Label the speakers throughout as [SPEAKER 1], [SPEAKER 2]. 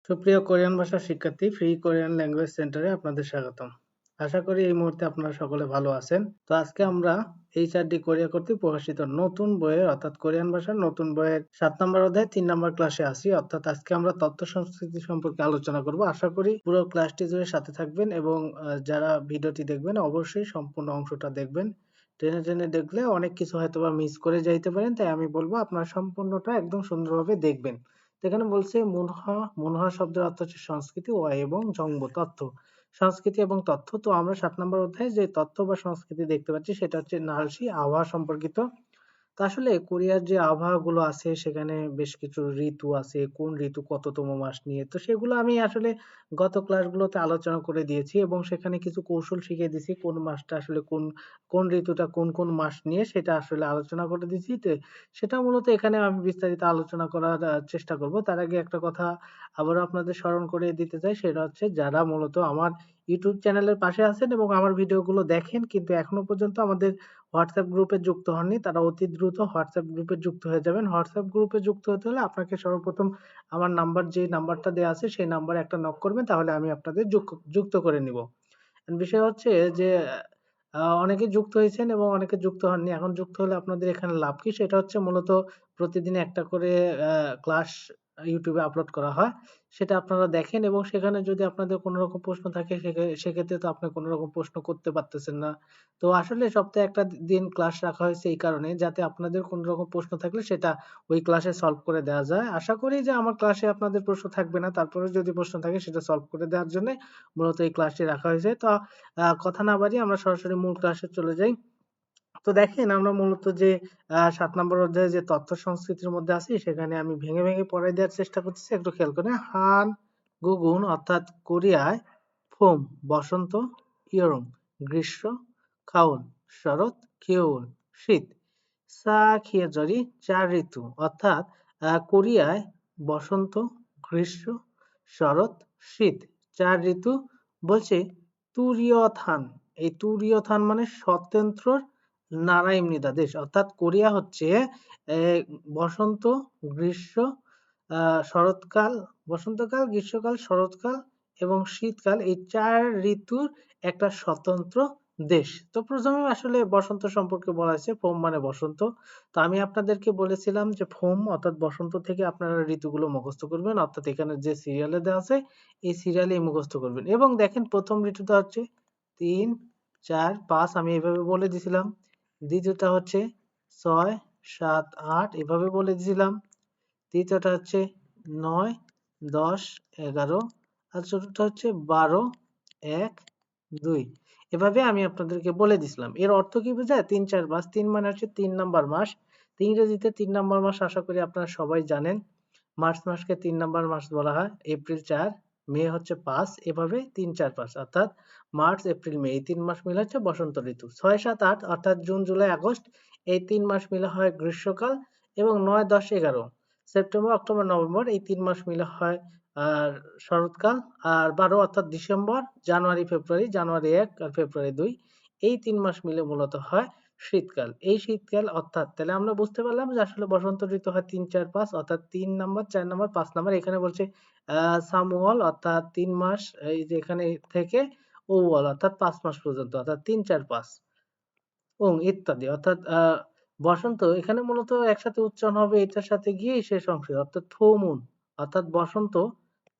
[SPEAKER 1] সুপ্রিয় কোরিয়ান ভাষার শিক্ষার্থী, ফ্রি কোরিয়ান ল্যাঙ্গুয়েজ সেন্টারে আপনাদের স্বাগতম। আশা করি এই মুহূর্তে আপনারা সকলে ভালো আছেন। তো আজকে আমরা এইচআরডি কোরিয়া কর্তৃক প্রকাশিত নতুন বইয়ের অর্থাৎ কোরিয়ান ভাষার নতুন বইয়ের 7 নম্বর অধ্যায় 3 নম্বর ক্লাসে আছি। অর্থাৎ আজকে আমরা তথ্য সংস্কৃতি সম্পর্কে আলোচনা করব। আশা করি পুরো ক্লাসটি জুড়ে সাথে থাকবেন এবং যারা ভিডিওটি দেখবেন অবশ্যই সম্পূর্ণ অংশটা দেখবেন। টেনে টেনে দেখলে অনেক কিছু হয়তোবা মিস করে যাইতে পারেন, তাই আমি বলবো আপনারা সম্পূর্ণটা একদম সুন্দরভাবে দেখবেন। এখানে বলছে মুনহা। মুনহা শব্দের অর্থ হচ্ছে সংস্কৃতি ও এবং জংব তথ্য। সংস্কৃতি এবং তথ্য। তো আমরা 7 নম্বর অধ্যায়ে যে তথ্য বা সংস্কৃতি দেখতে পাচ্ছি সেটা হচ্ছে নালসি আবহাওয়া সম্পর্কিত। তো আসলে কোরিয়ার যে আবহাওয়াগুলো আছে সেখানে বেশ কিছু ঋতু আছে, কোন ঋতু কততম মাস নিয়ে। তো সেগুলো আমি আসলে গত ক্লাসগুলোতে আলোচনা করে দিয়েছি এবং সেখানে কিছু কৌশল শিখিয়ে দিয়েছি কোন মাসটা আসলে কোন ঋতুটা কোন মাস নিয়ে সেটা আসলে আলোচনা করে দিয়েছি। তো সেটা মূলত এখানে আমি বিস্তারিত আলোচনা করার চেষ্টা করব। তার আগে একটা কথা আবারও আপনাদের স্মরণ করে দিতে চাই, সেটা হচ্ছে যারা মূলত আমার ইউটিউব চ্যানেলের পাশে আছেন এবং আমার ভিডিওগুলো দেখেন কিন্তু এখনো পর্যন্ত আমাদের হোয়াটসঅ্যাপ গ্রুপে যুক্ত হননি, তারা অতি দ্রুত হোয়াটসঅ্যাপ গ্রুপে যুক্ত হয়ে যাবেন। হোয়াটসঅ্যাপ গ্রুপে যুক্ত হতে হলে আপনাকে সর্বপ্রথম আমার নাম্বার, যে নাম্বারটা দেওয়া আছে সেই নাম্বারে একটা নক করবেন, তাহলে আমি আপনাদের যুক্ত করে নিব। বিষয় হচ্ছে যে অনেকে যুক্ত হয়েছেন এবং অনেকে যুক্ত হননি। এখন যুক্ত হলে আপনাদের এখানে লাভ কি? সেটা হচ্ছে মূলত প্রতিদিন একটা করে ক্লাস YouTube এ আপলোড করা হয়। সেটা আপনারা দেখেন এবং সেখানে যদি আপনাদের কোন রকম প্রশ্ন থাকে সেক্ষেত্রে তো আপনি কোন রকম প্রশ্ন করতে পারতেছেন না। তো আসলে সপ্তাহে একটা দিন ক্লাস রাখা হয়েছে এই কারণে, যাতে আপনাদের কোন রকম প্রশ্ন থাকলে সেটা ওই ক্লাসে সলভ করে দেওয়া যায়। আশা করি যে আমার ক্লাসে আপনাদের প্রশ্ন থাকবে না। তারপরেও যদি প্রশ্ন থাকে সেটা সলভ করে দেওয়ার জন্যে মূলত এই ক্লাসটি রাখা হয়েছে। তো কথা না বাড়িয়ে আমরা সরাসরি মূল ক্লাসে চলে যাই। তো দেখেন আমরা মূলত যে ৭ নম্বর অধ্যায়ে যে তথ্য সংস্কৃতির মধ্যে আছি সেখানে আমি ভেঙে ভেঙে পড়ায় দেওয়ার চেষ্টা করতেছি। একটু খেয়াল করেন। হান গুগুন অর্থাৎ কোরিয়ায় ফোম বসন্ত, ইয়রং গ্রীষ্ম, খাউন শরৎ, কিউন শীত, সা খিয়েজরি ৪ ঋতু অর্থাৎ কোরিয়ায় বসন্ত, গ্রীষ্ম, শরৎ, শীত ৪ ঋতু বলছে। তুরিয়থান, এই তুরিয়থান মানে স্বতন্ত্র নারাইমনিদা দেশ, অর্থাৎ কোরিয়া হচ্ছে বসন্ত, গ্রীষ্ম, শরৎকাল, বসন্তকাল, গ্রীষ্মকাল, শরৎকাল এবং শীতকাল, এই ৪ ঋতুর একটা স্বতন্ত্র দেশ। তো প্রথমে আসলে বসন্ত সম্পর্কে বলা হয়েছে, ফোম মানে বসন্ত। তো আমি আপনাদেরকে বলেছিলাম যে ফোম অর্থাৎ বসন্ত থেকে আপনারা ঋতুগুলো মুখস্থ করবেন, অর্থাৎ এখানে যে সিরিয়ালে দেওয়া আছে এই সিরিয়ালে মুখস্থ করবেন। এবং দেখেন প্রথম ঋতুটা হচ্ছে ৩, ৪, ৫ আমি এভাবে বলে দিছিলাম। দ্বিতীয়টা হচ্ছে ৬, ৭, ৮ এভাবে বলে দিছিলাম। তৃতীয়টা হচ্ছে ৯, ১০, ১১ আর চতুর্থ হচ্ছে ১২, ১, ২ এভাবে আমি আপনাদেরকে বলে দিছিলাম। এর অর্থ কি বোঝায়? ৩, ৪, ৫। ৩ মানে হচ্ছে ৩ নাম্বার মাস। ইংরেজিতে ৩ নাম্বার মাস আশা করি আপনারা সবাই জানেন। মার্চ মাসকে ৩ নাম্বার মাস বলা হয়। এপ্রিল ৪, মে হচ্ছে ৫, এভাবে ৩, ৪, ৫ অর্থাৎ মার্চ, এপ্রিল, মে এই ৩ মাস মিলে হচ্ছে বসন্ত ঋতু। ৬, ৭, ৮ অর্থাৎ জুন, জুলাই, আগস্ট এই ৩ মাস মিলে হয় গ্রীষ্মকাল এবং ৯, ১০, ১১ সেপ্টেম্বর, অক্টোবর, নভেম্বর এই ৩ মাস মিলে হয় আর শরৎকাল। আর ১২ অর্থাৎ ডিসেম্বর, জানুয়ারি, ফেব্রুয়ারি, জানুয়ারি ১ আর ফেব্রুয়ারি ২ এই ৩ মাস মিলে মূলত হয় শীতকাল। এই শীতকাল অর্থাৎ তাহলে আমরা বুঝতে পারলাম যে আসলে বসন্ত ঋতু হয় ৩, ৪, ৫ অর্থাৎ ৩ নাম্বার, ৪ নাম্বার, ৫ নাম্বার। এখানে বলছে সামুয়াল অর্থাৎ ৩ মাস, এই যে এখানে থেকে ওয়াল অর্থাৎ ৫ মাস পর্যন্ত অর্থাৎ ৩, ৪, ৫ ইত্যাদি অর্থাৎ বসন্ত এখানে মূলত একসাথে উচ্চারণ হবে এটার সাথে গিয়ে শেষ অংশে অর্থাৎ থোমুন অর্থাৎ বসন্ত,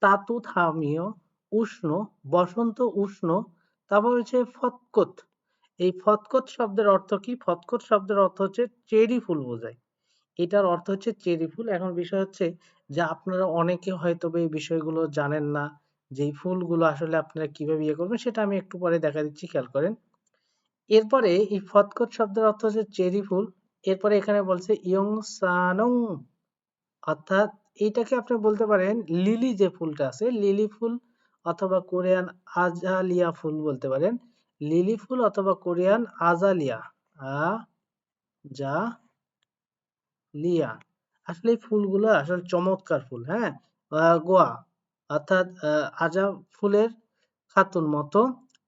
[SPEAKER 1] তাতু থামিয় উষ্ণ, বসন্ত উষ্ণ। তারপর হচ্ছে ফতকত। এই ফতকত শব্দের অর্থ কি? ফতকত শব্দের অর্থ হচ্ছে চেরি ফুল বোঝায়। এটার অর্থ হচ্ছে চেরি ফুল। এখন বিষয় হচ্ছে যে আপনারা অনেকে হয়তো এই বিষয়গুলো জানেন না, যে এই ফুলগুলো আসলে আপনারা কিভাবে ইয়ে করবেন সেটা আমি একটু পরে দেখা দিচ্ছি, খেয়াল করেন। এরপরে এই ফতকত শব্দের অর্থ হচ্ছে চেরি ফুল। এরপরে এখানে বলছে ইয়ং সানং অর্থাৎ এইটাকে আপনি বলতে পারেন লিলি, যে ফুলটা আছে লিলি ফুল অথবা কোরিয়ান আজালিয়া ফুল বলতে পারেন। লিলি ফুল অথবা কোরিয়ান আজালিয়া, লিয়া। আসলে এই ফুলগুলো আসলে চমৎকার ফুল, হ্যাঁ। গোয়া অর্থাৎ আজা ফুলের খাতুন মতো,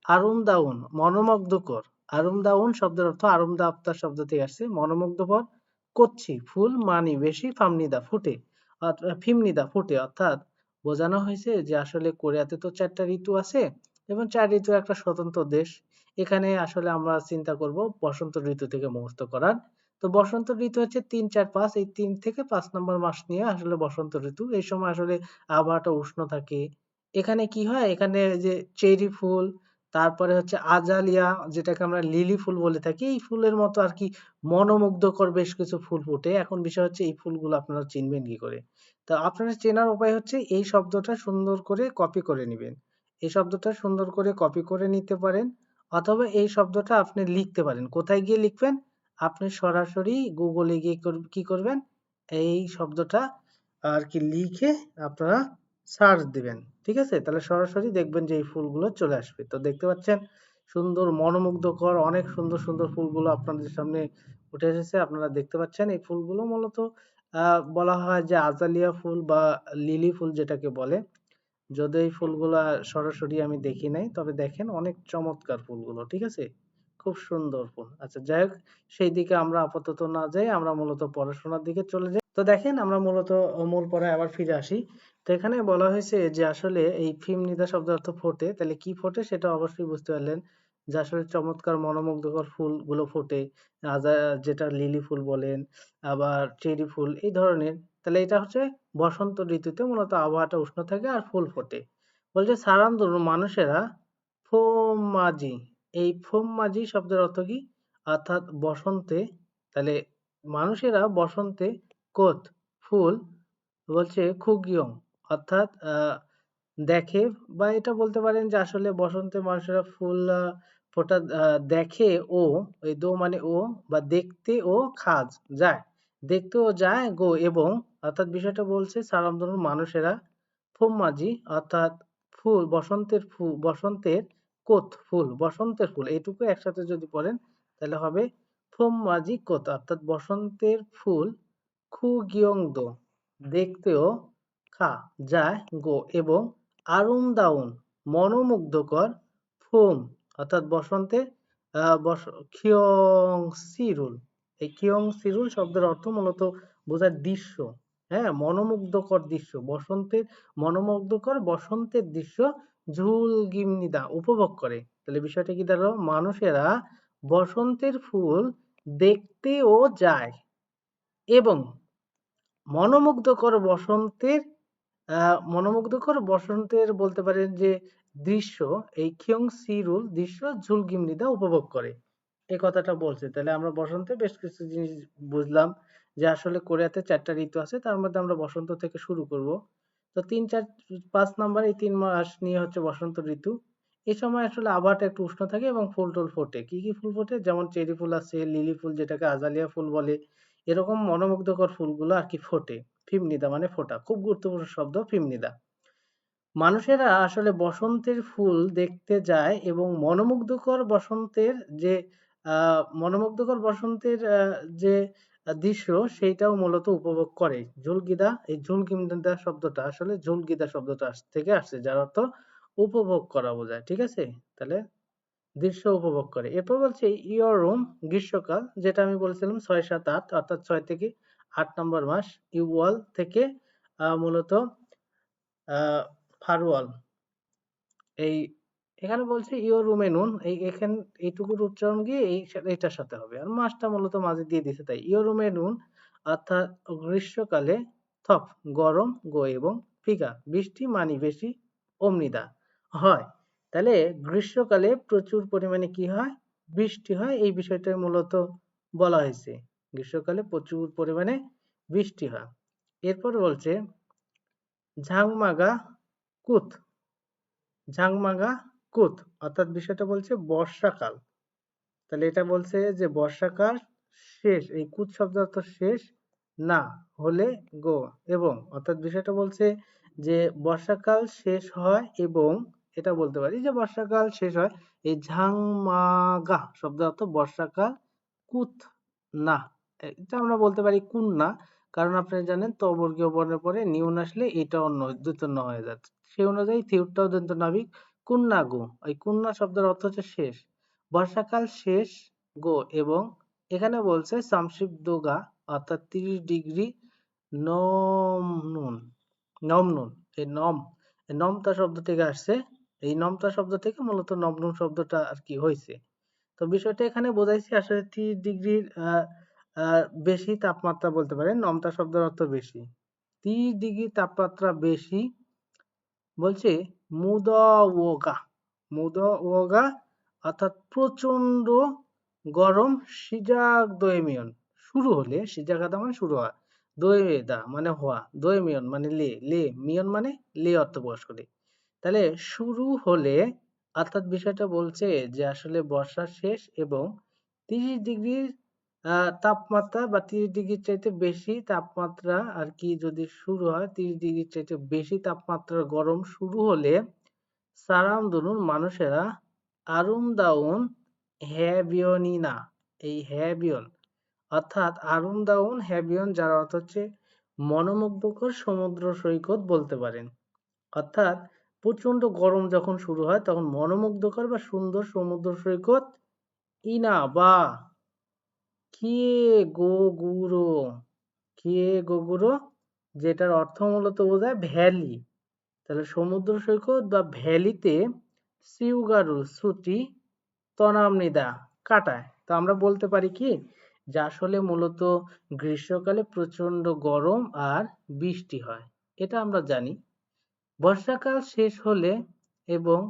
[SPEAKER 1] আরুমদাউন মনোমুগ্ধকর। আরুমদাউন শব্দের অর্থ আরুমদা আফতার শব্দ থেকে আসছে, মনোমুগ্ধকর। কচ্ছি ফুল মানি বেশি, ফামনিদা ফুটে ফিমনিদা ফুটে অর্থাৎ বোঝানো হয়েছে যে আসলে কোরিয়াতে তো ৪ টা ঋতু আছে এবং ৪ ঋতু একটা স্বতন্ত্র দেশ। এখানে আসলে আমরা চিন্তা করব বসন্ত ঋতু থেকে মুহূর্ত করার। তো বসন্ত ঋতু হচ্ছে ৩, ৪, ৫ এই ৩ থেকে ৫ নম্বর মাস নিয়ে আসলে বসন্ত ঋতু। এই সময় আসলে আবহাওয়াটা উষ্ণ থাকে। এখানে কি হয়? এখানে যে চেরি ফুল, তারপরে হচ্ছে আজালিয়া যেটাকে আমরা লিলি ফুল বলে থাকি। এই ফুলের মতো আরকি মনোমুগ্ধকর বেশ কিছু ফুল ফোটে। এখন বিষয় হচ্ছে এই ফুলগুলো আপনারা চিনবেন কি করে? তো আপনারা চেনার উপায় হচ্ছে এই শব্দটা সুন্দর করে কপি করে নিবেন। এই শব্দটা সুন্দর করে কপি করে নিতে পারেন অথবা এই শব্দটা আপনি লিখতে পারেন। কোথায় গিয়ে লিখবেন? আপনি সরাসরি Google এ গিয়ে কি করবেন? এই শব্দটা আরকি লিখে আপনারা সার্চ দিবেন। ঠিক আছে? তাহলে সরাসরি দেখবেন যে এই ফুলগুলো চলে আসবে। তো দেখতে পাচ্ছেন সুন্দর মনোমুগ্ধকর অনেক সুন্দর, সুন্দর ফুলগুলো আপনাদের সামনে উঠে এসেছে। আপনারা দেখতে পাচ্ছেন এই ফুলগুলো মূলত বলা হয় যে আজালিয়া ফুল বা লিলি ফুল যেটাকে বলে। যদিও এই ফুলগুলা সরাসরি আমি দেখি নাই। তবে দেখেন অনেক চমৎকার ফুলগুলো। ঠিক আছে? খুব সুন্দর ফুল। আচ্ছা যাই হোক সেই দিকে আমরা আপাতত না যাই। আমরা মূলত পড়াশোনার দিকে চলে যাই। তো দেখেন আমরা মূলত মূল পড়ায় আবার ফিরে আসি। তো এখানে বলা হয়েছে যে আসলে এই ফিমনিদা শব্দের অর্থ ফোটে। তাহলে কি ফোটে সেটা অবশ্যই বুঝতে পারলেন। যে আসলে চমৎকার মনোমুগ্ধকর ফুলগুলো ফোটে। আজা যেটা লিলি ফুল বলেন, আবার চেরি ফুল এই ধরনের। তাহলে এটা হচ্ছে বসন্ত ঋতুতে মূলত আবহাওয়াটা উষ্ণ থাকে আর ফুল ফোটে। বলছে সারান্দর মানুষেরা ফোম-মাজি। এই ফোম-মাজি শব্দের অর্থ কি? অর্থাৎ বসন্তে তাহলে মানুষেরা বসন্তে কোত ফুল বলছে খুগিয়ং অর্থাৎ দেখে বা এটা বলতে পারেন যে আসলে বসন্তে মানুষেরা ফুল ফোটা দেখে ও এই দো মানে ও বা দেখতে ও খাজ যায় দেখতেও যায় গো এবং অর্থাৎ বিষয়টা বলছে সারামদনুর মানুষেরা ফোম-মাজি অর্থাৎ ফুল বসন্তের কোত ফুল বসন্তের ফুল এইটুকু একসাথে যদি পড়েন তাহলে হবে ফোম-মাজি কোত অর্থাৎ বসন্তের ফুল খু-গিয়ং-দো দেখতেও খা যায় গো এবং আরুমদাউন মনোমুগ্ধকর ফোম অর্থাৎ বসন্তে বস খিয়ং-সিরুল এই খিয়ং-সিরুল শব্দের অর্থ মূলত বোঝায় দৃশ্য হ্যাঁ মনোমুগ্ধকর দৃশ্য মনোমুগ্ধকর বসন্তের দৃশ্য ঝুলগিমনিদা উপভোগ করে তাহলে বিষয়টা কি দাঁড়ালো মানুষেরা বসন্তের ফুল দেখতেও যায় এবং মনোমুগ্ধকর বসন্তের মনোমুগ্ধকর বসন্তের বলতে পারেন যে দৃশ্য এই খিয়ং-সি-রুল দৃশ্য ঝুলগিমনিদা উপভোগ করে এই কথাটা বলছে তাহলে আমরা বসন্তে বেশ কিছু জিনিস বুঝলাম যে আসলে কোরিয়াতে ৪ টা ঋতু আছে তার মধ্যে আমরা বসন্ত থেকে শুরু করব তো ৩, ৪, ৫ নাম্বার এই ৩ মাস নিয়ে হচ্ছে বসন্ত ঋতু এই সময় আসলে আবহাওয়াটা একটু উষ্ণ থাকে এবং ফুল টুল ফোটে কি কি ফুল ফোটে যেমন চেরি ফুল আছে লিলি ফুল যেটাকে আজালিয়া ফুল বলে এরকম মনোমুগ্ধকর ফুলগুলো আর কি ফোটে ফিমনিদা মানে ফোটা খুব গুরুত্বপূর্ণ শব্দ ফিমনিদা মানুষেরা আসলে বসন্তের ফুল দেখতে যায় এবং মনোমুগ্ধকর বসন্তের যে মনোমুগ্ধকর বসন্তের যে দৃশ্য সেইটাও মূলত উপভোগ করে ঝুলগিদা এই ঝুলগিদা শব্দটা আসলে ঝুলগিদা শব্দটা থেকে আসছে যার অর্থ উপভোগ করা বোঝায় ঠিক আছে তাহলে দৃশ্য উপভোগ করে এরপর বলছে ইয়র রুম গ্রীষ্মকাল যেটা আমি বলেছিলাম ৬, ৭, ৮ অর্থাৎ ৬ থেকে ৮ নম্বর মাস ইউয়াল থেকে মূলত ফারওয়াল এই এখানে বলছে ইওর রুমে নুন এইটুকুর উচ্চারণ গিয়ে এইটার সাথে হবে আর মাসটা মূলত মাঝে দিয়ে দিছে তাই ইওর রুমে নুন অর্থাৎ গ্রীষ্মকালে থপ গরম গো এবং ফিকা বৃষ্টি মানি বেশি অমনিদা হয় তাহলে গ্রীষ্মকালে প্রচুর পরিমাণে কি হয় বৃষ্টি হয় এই বিষয়টা মূলত বলা হয়েছে গ্রীষ্মকালে প্রচুর পরিমাণে বৃষ্টি হয় এরপর বলছে ঝাংমাগা কুত ঝাংমাগা কুত অর্থাৎ বিষয়টা বলছে বর্ষাকাল তাহলে এটা বলছে যে বর্ষাকাল শেষ এই কুত শব্দ অর্থ শেষ না হলে গো এবং অর্থাৎ বিষয়টা বলছে যে বর্ষাকাল শেষ হয় এবং এটা বলতে পারি যে বর্ষাকাল শেষ হয় এই ঝাংমাগা শব্দ অর্থ বর্ষাকাল কুত না এটা আমরা বলতে পারি কুন না কারণ আপনারা জানেন ত বর্গীয় বর্ণের পরে নিউন আসলে এটা অন্য দ্বিতন্য হয়ে যাচ্ছে সেই অনুযায়ী থিউরটাও দন্ত নাবিক কুন্না গো ওই কুন্না শব্দের অর্থ হচ্ছে শেষ বর্ষাকাল শেষ গো এবং এখানে বলছে সামশিপ দোগা অর্থাৎ ৩০ ডিগ্রি নমনুন নমনুন এই নম, এই নমতা শব্দ থেকে আসছে। এই নমতা শব্দ থেকে মূলত নমনম শব্দটা আর কি হয়েছে। তো বিষয়টা এখানে বোঝাইছি আসলে 30 ডিগ্রির বেশি তাপমাত্রা বলতে পারেন। নমতা শব্দের অর্থ বেশি। 30 ডিগ্রি তাপমাত্রা বেশি বলছে মুদওগা। মুদওগা অর্থাৎ প্রচন্ড গরম সিজাক দোয়েমিয়ন শুরু হলে, সিজাগাদা মানে শুরু হওয়া, দোয়েদা মানে হওয়া, দোয়েমিয়ন মানে লে, লে মিয়ন মানে লে অর্থ প্রকাশ করে। তাহলে শুরু হলে অর্থাৎ বিষয়টা বলছে যে আসলে বর্ষার শেষ এবং 30 ডিগ্রির তাপমাত্রা বা 30 ডিগ্রির চাইতে বেশি তাপমাত্রা আর কি যদি শুরু হয়, 30 ডিগ্রির চাইতে বেশি তাপমাত্রার গরম শুরু হলে সারামদুনুর মানুষেরা আরুমদাউন হ্যাবিয়নিনা, এই হ্যাবিয়ন অর্থাৎ আরুমদাউন হ্যাবিয়ন যার অর্থ হচ্ছে মনোমুগ্ধকর সমুদ্র সৈকত বলতে পারেন। অর্থাৎ প্রচন্ড গরম যখন শুরু হয় তখন মনোমুগ্ধকর বা সুন্দর সমুদ্র সৈকত ইনা বা কিয়ে গোগুরো, কিয়ে গোগুরো যেটার অর্থ মূলত বোঝায় ভ্যালি। তাহলে সমুদ্র সৈকত বা ভ্যালিতে সিউগারু ছুটি তনামনিদা কাটায়। তো আমরা বলতে পারি কি যে আসলে মূলত গ্রীষ্মকালে প্রচন্ড গরম আর বৃষ্টি হয়, এটা আমরা জানি। বর্ষাকাল শেষ হলে এবং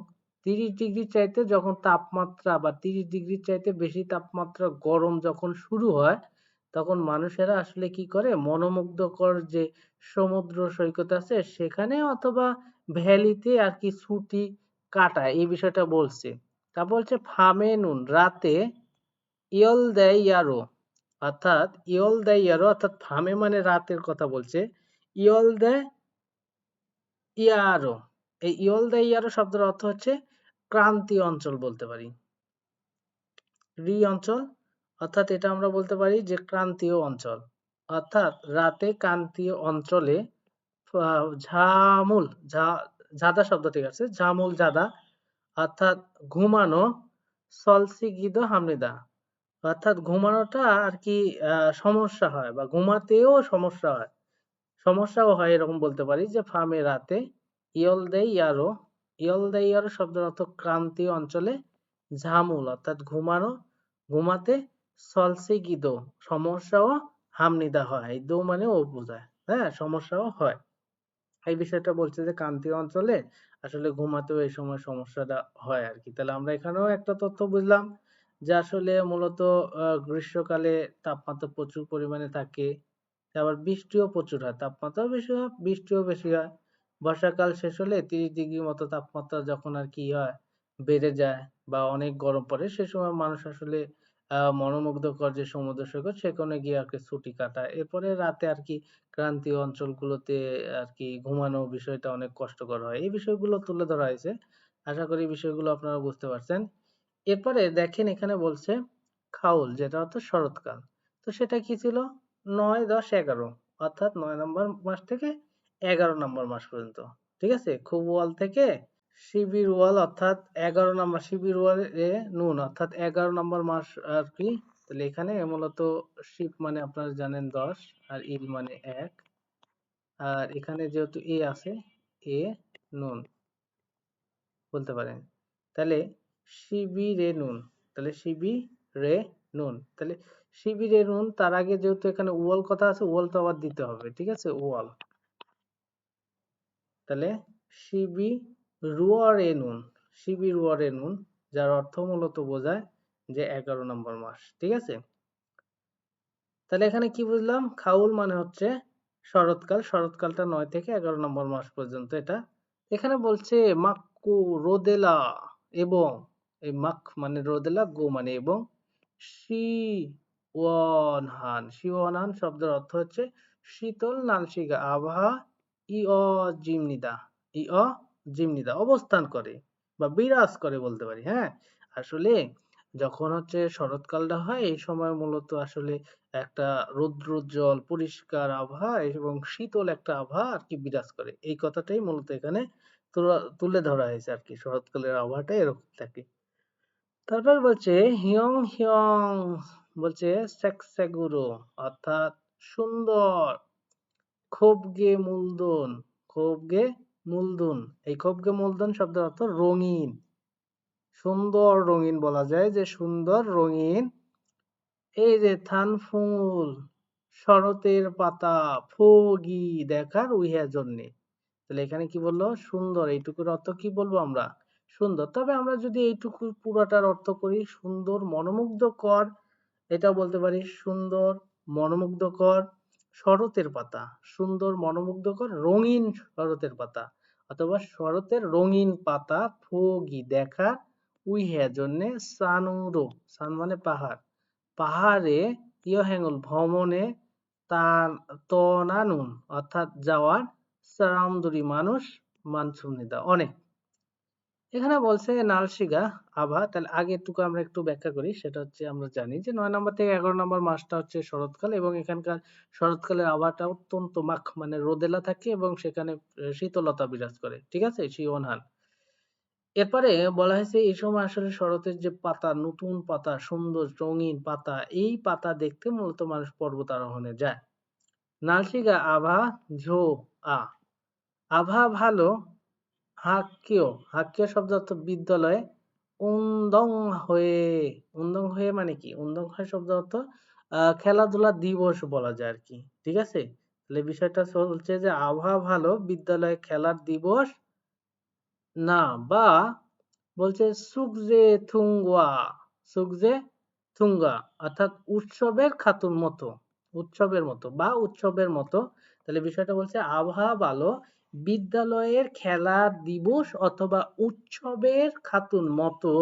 [SPEAKER 1] 30 ডিগ্রি চাইতে যখন তাপমাত্রা বা 30 ডিগ্রির চাইতে বেশি তাপমাত্রা গরম যখন শুরু হয় তখন মানুষেরা আসলে কি করে মনোমুগ্ধকর যে সমুদ্র সৈকত আছে সেখানে অথবা ভ্যালিতে আর কি ছুটি কাটায়, এই বিষয়টা বলছে। তা বলছে ফামে নুন রাতে ইয়ল দেয় ইয়ারো, অর্থাৎ ইয়ল দেয় ইয়ারো অর্থাৎ ফামে মানে রাতের কথা বলছে, ইয়ল দেয় ইয়ারো, এই ইয়লদা ইয়ারো শব্দের অর্থ হচ্ছে ক্রান্তীয় অঞ্চল বলতে পারি। রি অঞ্চল অর্থাৎ এটা আমরা বলতে পারি যে ক্রান্তীয় অঞ্চল। অর্থাৎ রাতে ক্রান্তীয় অঞ্চলে ঝামুল জাদা শব্দ ঠিক আছে, ঝামুল জাদা অর্থাৎ ঘুমানো, সলসিগিদো হামনিদা অর্থাৎ ঘুমানোটা আর কি সমস্যা হয় বা ঘুমাতেও সমস্যা হয়, সমস্যাও হয় এরকম বলতে পারি যে ফার্মে রাতে ইয়ারো, ইয়ারো শব্দের অর্থ ক্রান্তীয় অঞ্চলে, ঝামুল অর্থাৎ ঘুমানো, ঘুমাতে, সলসিগিদো সমস্যাও, হামনিদা হয়, এই দো মানে ও বোঝায়, হ্যাঁ সমস্যাও হয়। এই বিষয়টা বলছে যে ক্রান্তীয় অঞ্চলে আসলে ঘুমাতেও এই সময় সমস্যাটা হয় আর কি। তাহলে আমরা এখানেও একটা তথ্য বুঝলাম যে আসলে মূলত গ্রীষ্মকালে তাপমাত্রা প্রচুর পরিমাণে থাকে, আবার বৃষ্টিও প্রচুর হয়, তাপমাত্রাও বেশি হয় বৃষ্টিও বেশি হয়। বর্ষাকাল শেষ হলে 30 ডিগ্রি মতো তাপমাত্রা যখন আর কি হয় বেড়ে যায় বা অনেক গরম পড়ে সে সময় মানুষ আসলে মনোমুগ্ধকর যে সমুদ্র সৈকত সেখানে গিয়ে আর কি ছুটি কাটায়। এরপরে রাতে আর কি ক্রান্তীয় অঞ্চলগুলোতে আর কি ঘুমানো বিষয়টা অনেক কষ্টকর হয়। এই বিষয়গুলো তুলে ধরা হয়েছে। আশা করি বিষয়গুলো আপনারা বুঝতে পারছেন। এরপরে দেখেন এখানে বলছে খাউল যেটা অর্থ শরৎকাল। তো সেটা কি ছিল? ৯, ১০, ১১ অর্থাৎ ৯ নম্বর মাস থেকে ১১ নম্বর মাস পর্যন্ত। ঠিক আছে? খুবওয়াল থেকে শিবির ওয়াল অর্থাৎ ১১ নম্বর শিবির ওয়ালে নুন অর্থাৎ ১১ নম্বর মাস আর কি। তাহলে এখানে মূলত শিব মানে আপনারা জানেন ১০ আর ইল মানে ১ আর এখানে যেহেতু এ আছে এ নুন বলতে পারেন। তাহলে শিবিরে নুন, তাহলে শিবিরে নুন, তাহলে শিবিরে নুন তার আগে যেহেতু এখানে ওয়াল কথা আছে ওয়াল তো আবার দিতে হবে, ঠিক আছে ওয়াল। তাহলে শিবি রুয়ারে নুন, শিবি রুয়ারে নুন যার অর্থ মূলত বোঝায় যে ১১ নম্বর মাস, ঠিক আছে। তাহলে এখানে কি বুঝলাম? খাউল মানে হচ্ছে শরৎকাল, শরৎকালটা ৯ থেকে ১১ নম্বর মাস পর্যন্ত এটা। এখানে বলছে মাক্কু রোদেলা এবং এই মাক মানে রোদেলা, গো মানে এবং, শিওনহান, শিওনহান শব্দের অর্থ হচ্ছে শীতল নালশিকা আবহাওয়া, জিমনিদা, জিমনিদা অবস্থান করে বা বিরাজ করে বলতে পারি, হ্যাঁ। আসলে যখন হচ্ছে শরৎকালটা হয় এই সময় মূলত আসলে একটা রৌদ্রোজ্জ্বল পরিষ্কার আবহাওয়া এবং শীতল একটা আবহাওয়া আর কি বিরাজ করে, এই কথাটাই মূলত এখানে তুলে ধরা হয়েছে আর কি, শরৎকালের আবহাওয়াটা এরকম থাকে। তারপর বলছে হিয়ং হিয়ং, বলছে সেকসেগুরো অর্থাৎ সুন্দর, খোবগে মূলধন, খোবগে মূলধন, এই খোপকে মূলধন শব্দের অর্থ রঙিন, সুন্দর রঙিন বলা যায় যে সুন্দর রঙিন। এই যে থানফুল, শরতের পাতা, ফগি দেখার উইহা জন্যে। তাহলে এখানে কি বললো? সুন্দর। এইটুকুর অর্থ কি বলবো আমরা? সুন্দর। তবে আমরা যদি এইটুকু পুরাটার অর্থ করি সুন্দর মনোমুগ্ধকর, এটাও বলতে পারি সুন্দর মনোমুগ্ধকর শরতের পাতা, সুন্দর মনোমুগ্ধকর রঙিন শরতের পাতা, অথবা শরতের রঙিন পাতা ফগি দেখা উইহা জন্যে সানুরো, সান মানে পাহাড়, পাহাড়ে ইয়হেঙ্গল ভ্রমণে তার তনানুন অর্থাৎ যাওয়ার সারামদুরি মানুষ মানসুনিদা অনেক। এখানে বলছে নালশিগা আভা, তাহলে আগেরটুকু আমরা একটু ব্যাখ্যা করি। সেটা হচ্ছে আমরা জানি যে 9 নম্বর থেকে 11 নম্বর মাসটা হচ্ছে শরৎকাল, এবং এখানকার শরৎকালের আবহাওয়াটা অত্যন্ত মাখ মানে রোদেলা থাকে এবং সেখানে শীতলতা বিরাজ করে, ঠিক আছে, শিওনহান। এরপরে বলা হয়েছে এই সময় আসলে শরতের যে পাতা, নতুন পাতা, সুন্দর রঙিন পাতা, এই পাতা দেখতে মূলত মানুষ পর্বত আরোহণে যায়। নালশিগা আভা ঝো আ, আভা ভালো, হাক্কিয়, হাক্কিয় শব্দ অর্থ বিদ্যালয়ে, উন্দং হয়ে, উন্দং হয়ে মানে কি? উন্দং হয়ে শব্দ অর্থ খেলাধুলা দিবস বলা যায় আর কি, ঠিক আছে। তাহলে বিষয়টা চলছে যে আবহাওয়া ভালো, বিদ্যালয়ে খেলার দিবস না, বা বলছে সুকজে থুঙ্গা, সুকজে থুঙ্গা অর্থাৎ উৎসবের খাতুন মতো, উৎসবের মতো বা উৎসবের মতো। তাহলে বিষয়টা বলছে আবহাওয়া ভালো, বিদ্যালয়ের খেলার দিবস অথবা উৎসবের খাতুন মতো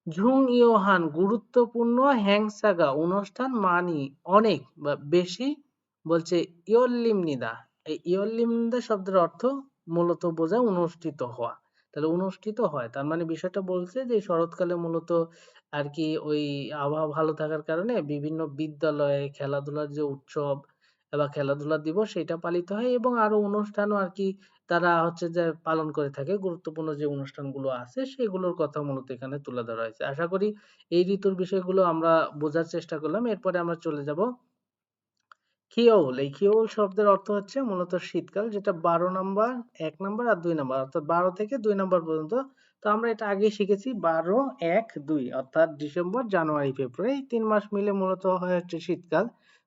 [SPEAKER 1] ঝুং ইয়োহান গুরুত্বপূর্ণ হ্যাংসাগা অনুষ্ঠান মানি অনেক বা বেশি, বলছে ইয়ল্লিমনিদা। এই ইয়ল্লিমনিদা শব্দের অর্থ মূলত বোঝায় অনুষ্ঠিত হওয়া। তাহলে অনুষ্ঠিত হয়, তার মানে বিষয়টা বলছে যে শরৎকালে মূলত আর কি ওই আবহাওয়া ভালো থাকার কারণে বিভিন্ন বিদ্যালয়ে খেলাধুলার যে উৎসব বা খেলাধুলা দিবস সেটা পালিত হয়, এবং আরো অনুষ্ঠানও আর কি তারা হচ্ছে যে পালন করে থাকে। গুরুত্বপূর্ণ যে অনুষ্ঠানগুলো আছে সেগুলোর কথা মূলত এখানে তুলে ধরা হয়েছে। আশা করি এই ঋতুর বিষয়গুলো আমরা বোঝার চেষ্টা করলাম। এরপরে আমরা চলে যাব খিওল। এই খিওল শব্দের অর্থ হচ্ছে মূলত শীতকাল, যেটা 12 নাম্বার, 1 নাম্বার আর 2 নাম্বার, অর্থাৎ 12 থেকে 2 নাম্বার পর্যন্ত। তো আমরা এটা আগে শিখেছি 12, 1, 2 অর্থাৎ ডিসেম্বর, জানুয়ারি, ফেব্রুয়ারি, এই 3 মাস মিলে মূলত হয় হচ্ছে শীতকাল।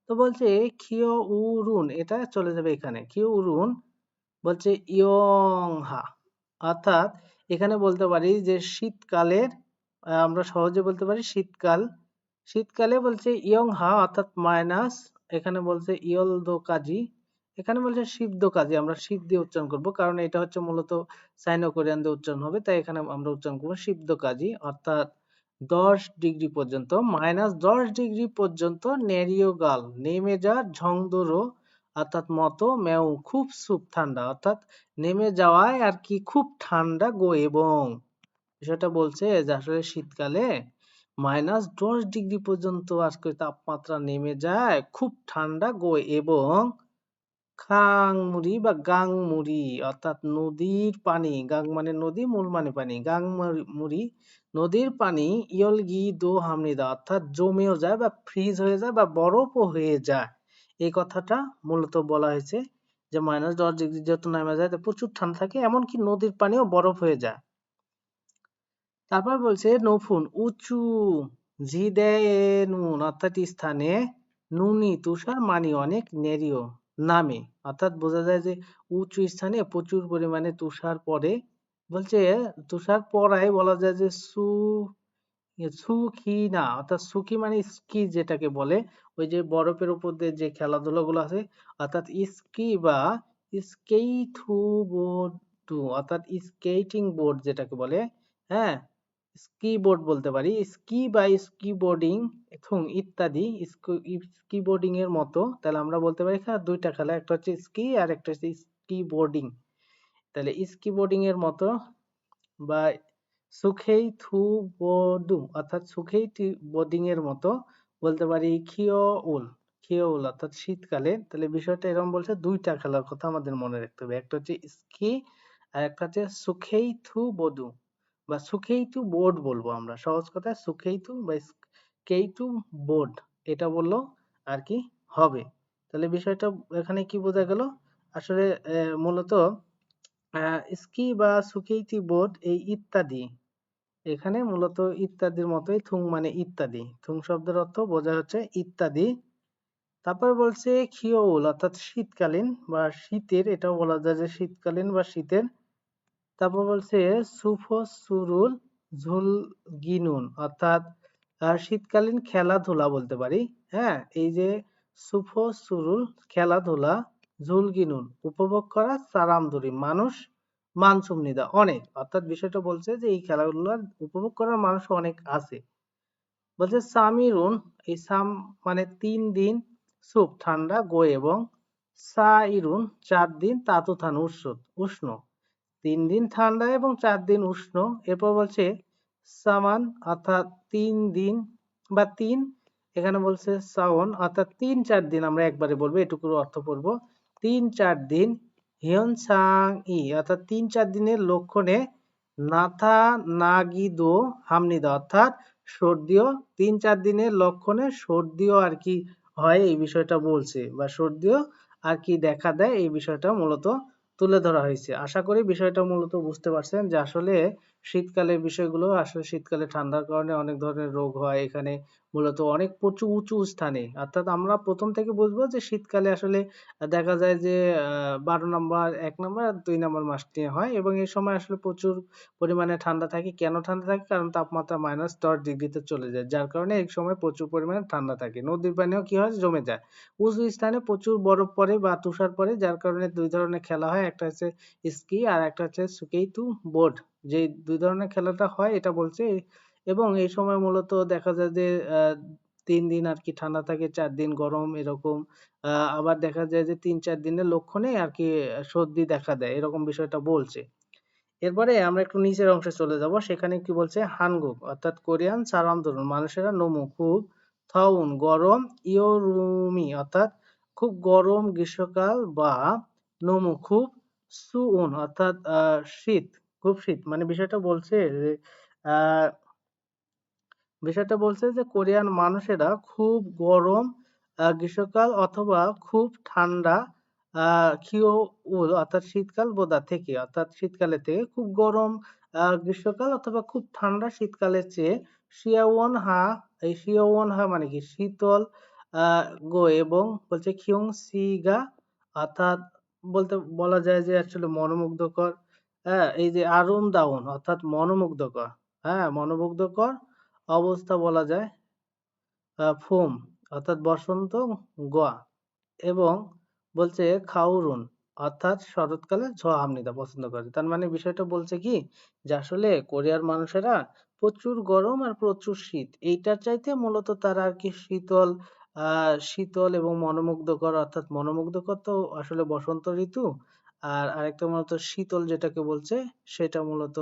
[SPEAKER 1] তো বলছে খিও উরুন, এটা চলে যাবে এখানে। খিও উরুন বলছে ইয়ংহা, অর্থাৎ এখানে বলতে পারি যে শীতকালের, আমরা সহজে বলতে পারি শীতকাল। শীতকালে বলছে ইয়ংহা অর্থাৎ মাইনাস, এখানে বলছে ইয়লদো কাজী, এখানে বলছে শিবদো কাজী, আমরা শিব দিয়ে উচ্চারণ করব কারণ এটা হচ্ছে মূলত সাইনো কোরিয়ান দিয়ে উচ্চারণ হবে, তাই এখানে আমরা উচ্চারণ করবো শিবদো কাজী, অর্থাৎ 10 ডিগ্রি পর্যন্ত, -10 ডিগ্রি পর্যন্ত নেরিও গাল নেমে যা ঝংদরো অর্থাৎ মতো মেউ খুব সুপ ঠান্ডা, অর্থাৎ নেমে যাওয়ায় আর কি খুব ঠান্ডা গো, এবং বিষয়টা বলছে যে আসলে শীতকালে -10 ডিগ্রি পর্যন্ত আজকে তাপমাত্রা নেমে যায়, খুব ঠান্ডা গো, এবং খাংমুড়ি বা গাংমুড়ি অর্থাৎ নদীর পানি, গাং মানে নদী, মূল মানে পানি, গাংমুড়ি নদীর পানি ইয়লগি দো হামনিদা অর্থাৎ জমেও যায় বা ফ্রিজ হয়ে যায় বা বরফও হয়ে যায়। এই কথাটা মূলত বলা হয়েছে যে -10 ডিগ্রি যেহেতু নেমে যায় তো প্রচুর ঠান্ডা থাকে, এমনকি নদীর পানিও বরফ হয়ে যায়। তারপর বলছে নফুন উঁচু ঝিদেনুন অর্থাৎ স্থানে, নুনি তুষার মানি অনেক, নেরিও নামে অর্থাৎ বোঝা যায় যে উঁচু স্থানে প্রচুর পরিমাণে তুষার পড়ে। বলছে তুষার পড়ায় বলা যায় যে সুখী না, অর্থাৎ সুখী মানে স্কি যেটাকে বলে, ওই যে বরফের উপর দিয়ে যে খেলাধুলা গুলো আছে, অর্থাৎ স্কি বা স্কেইথু বোর্ড, অর্থাৎ স্কেটিং বোর্ড যেটাকে বলে, হ্যাঁ, স্কি বোর্ড বলতে পারি, স্কি বা স্কি বোর্ডিং ইত্যাদি, স্কি বোর্ডিং এর মতো। তাহলে আমরা বলতে পারি এখানে দুইটা খেলা, একটা হচ্ছে স্কি আর একটা হচ্ছে স্কি বোর্ডিং। তাহলে স্কি বোর্ডিং এর মতো বা সুখেই থু বোর্ডুম অর্থাৎ সুখেই বোর্ডিং এর মতো বলতে পারি খিওউল, খিওউল অর্থাৎ শীতকালে। তাহলে বিষয়টা এরকম বলছে, দুইটা খেলার কথা আমাদের মনে রাখতে হবে, একটা হচ্ছে স্কি আর একটা হচ্ছে সুখেই থু বোর্ডু বা সুখেইটু বোর্ড বলবো আমরা, সহজ কথায় সুখেইটু বা স্কেইটু বোর্ড, এটা বললো আর কি হবে। তাহলে বিষয়টা এখানে কি বোঝা গেল? আসলে মূলত স্কি বা সুকেইতি বোর্ড এই ইত্যাদি, এখানে মূলত ইত্যাদির মতোই থুং মানে ইত্যাদি, থুং শব্দের অর্থ বোঝা হচ্ছে ইত্যাদি। তারপরে বলছে খিওউল অর্থাৎ শীতকালীন বা শীতের, এটাও বলা যায় যে শীতকালীন বা শীতের। তারপর বলছে সুফোসুরুল ঝুলগিনুন অর্থাৎ শীতকালীন খেলাধুলা বলতে পারি। হ্যাঁ, এই যে সুফোসুরুল খেলাধুলা, ঝুলগিনুন উপভোগ করা, সারামদুরি মানুষ, মানসুমনিদা অনেক, অর্থাৎ বিষয়টা বলছে যে এই খেলাধুলা উপভোগ করার মানুষ অনেক আছে। বলছে সামিরুন, এই সাম মানে 3 দিন, সুপ ঠান্ডা, গো এবং সাইরুন 4 দিন, তাতুথান উষ্ণ উষ্ণ, 3 দিন ঠান্ডা এবং 4 দিন উষ্ণ। এরপর বলছে সামান অর্থাৎ 3 দিন বা তিন, এখানে বলছে সাওন অর্থাৎ 3-4 দিন, আমরা একবারে বলবো, এটুকুর অর্থ পড়বো 3-4 দিন। হিয়ন সাং ই অর্থাৎ 3-4 দিনের লক্ষণে নাথা নাগিদো হামনিদা অর্থাৎ সর্দিও, 3-4 দিনের লক্ষণে সর্দিও আর কি হয় এই বিষয়টা বলছে, বা সর্দিও আর কি দেখা দেয় এই বিষয়টা মূলত তুলে ধরা হয়েছে। আশা করি বিষয়টা মূলত বুঝতে পারছেন যে আসলে শীতকালের বিষয়গুলো, আসলে শীতকালে ঠান্ডার কারণে অনেক ধরনের রোগ হয় এখানে, মূলত অনেক প্রচুর উঁচু স্থানে, অর্থাৎ আমরা প্রথম থেকে বুঝবো যে শীতকালে আসলে দেখা যায় যে 12 নম্বর, 1 নম্বর আর 2 নম্বর মাস নিয়ে হয়, এবং এই সময় আসলে প্রচুর পরিমাণে ঠান্ডা থাকে। কেন ঠান্ডা থাকে? কারণ তাপমাত্রা -10 ডিগ্রিতে চলে যায়, যার কারণে এই সময় প্রচুর পরিমাণে ঠান্ডা থাকে, নদীর পানিও কি হয় জমে যায়, উঁচু স্থানে প্রচুর বরফ পড়ে বা তুষার পড়ে, যার কারণে 2 ধরনের খেলা হয়, একটা হচ্ছে স্কি আর একটা হচ্ছে সুকেইতু বোর্ড, যে 2 ধরনের খেলাটা হয় এটা বলছে। এবং এই সময় মূলত দেখা যায় যে 3 দিন আর কি ঠান্ডা থাকে, 4 দিন গরম এরকম। আবার দেখা যায় যে 3-4 দিনের লক্ষণে আর কি সর্দি দেখা দেয়, এরকম বিষয়টা বলছে। এরপরে আমরা একটু নিচের অংশে চলে যাব, সেখানে কি বলছে হানগুক অর্থাৎ কোরিয়ান সারামদরুন মানুষেরা, নমু খুব, থাউন গরম, ইয়োরুমি অর্থাৎ খুব গরম গ্রীষ্মকাল বা নমু খুব, সুউন অর্থাৎ শীত, খুব শীত, মানে বিষয়টা বলছে যে আহ যে কোরিয়ান মানুষেরা খুব গরম গ্রীষ্মকাল অথবা খুব ঠান্ডা খিওউল অর্থাৎ শীতকাল বোদা থেকে, অর্থাৎ শীতকালের থেকে খুব গরম গ্রীষ্মকাল অথবা খুব ঠান্ডা শীতকালের চেয়ে শিয়াওন হা, এই শিয়াওন হা মানে কি শীতল গো এবং বলছে খিয়ং সিগা অর্থাৎ বলতে বলা যায় যে আসলে মনোমুগ্ধকর। হ্যাঁ, এই যে আরুম দাউন অর্থাৎ মনোমুগ্ধকর, হ্যাঁ মনোমুগ্ধকর অবস্থা বলা যায়। ফোম অর্থাৎ বসন্ত, গোয়া এবং বলছে খাউরুন অর্থাৎ শরৎকালে ঝোয়া হামনিদা পছন্দ করে। তার মানে বিষয়টা বলছে কি যে আসলে কোরিয়ার মানুষেরা প্রচুর গরম আর প্রচুর শীত, এইটার চাইতে মূলত তারা আর কি শীতল, শীতল এবং মনোমুগ্ধকর, অর্থাৎ মনোমুগ্ধকর তো আসলে বসন্ত ঋতু, আর আরেকটা মূলত শীতল যেটাকে বলছে সেটা মূলত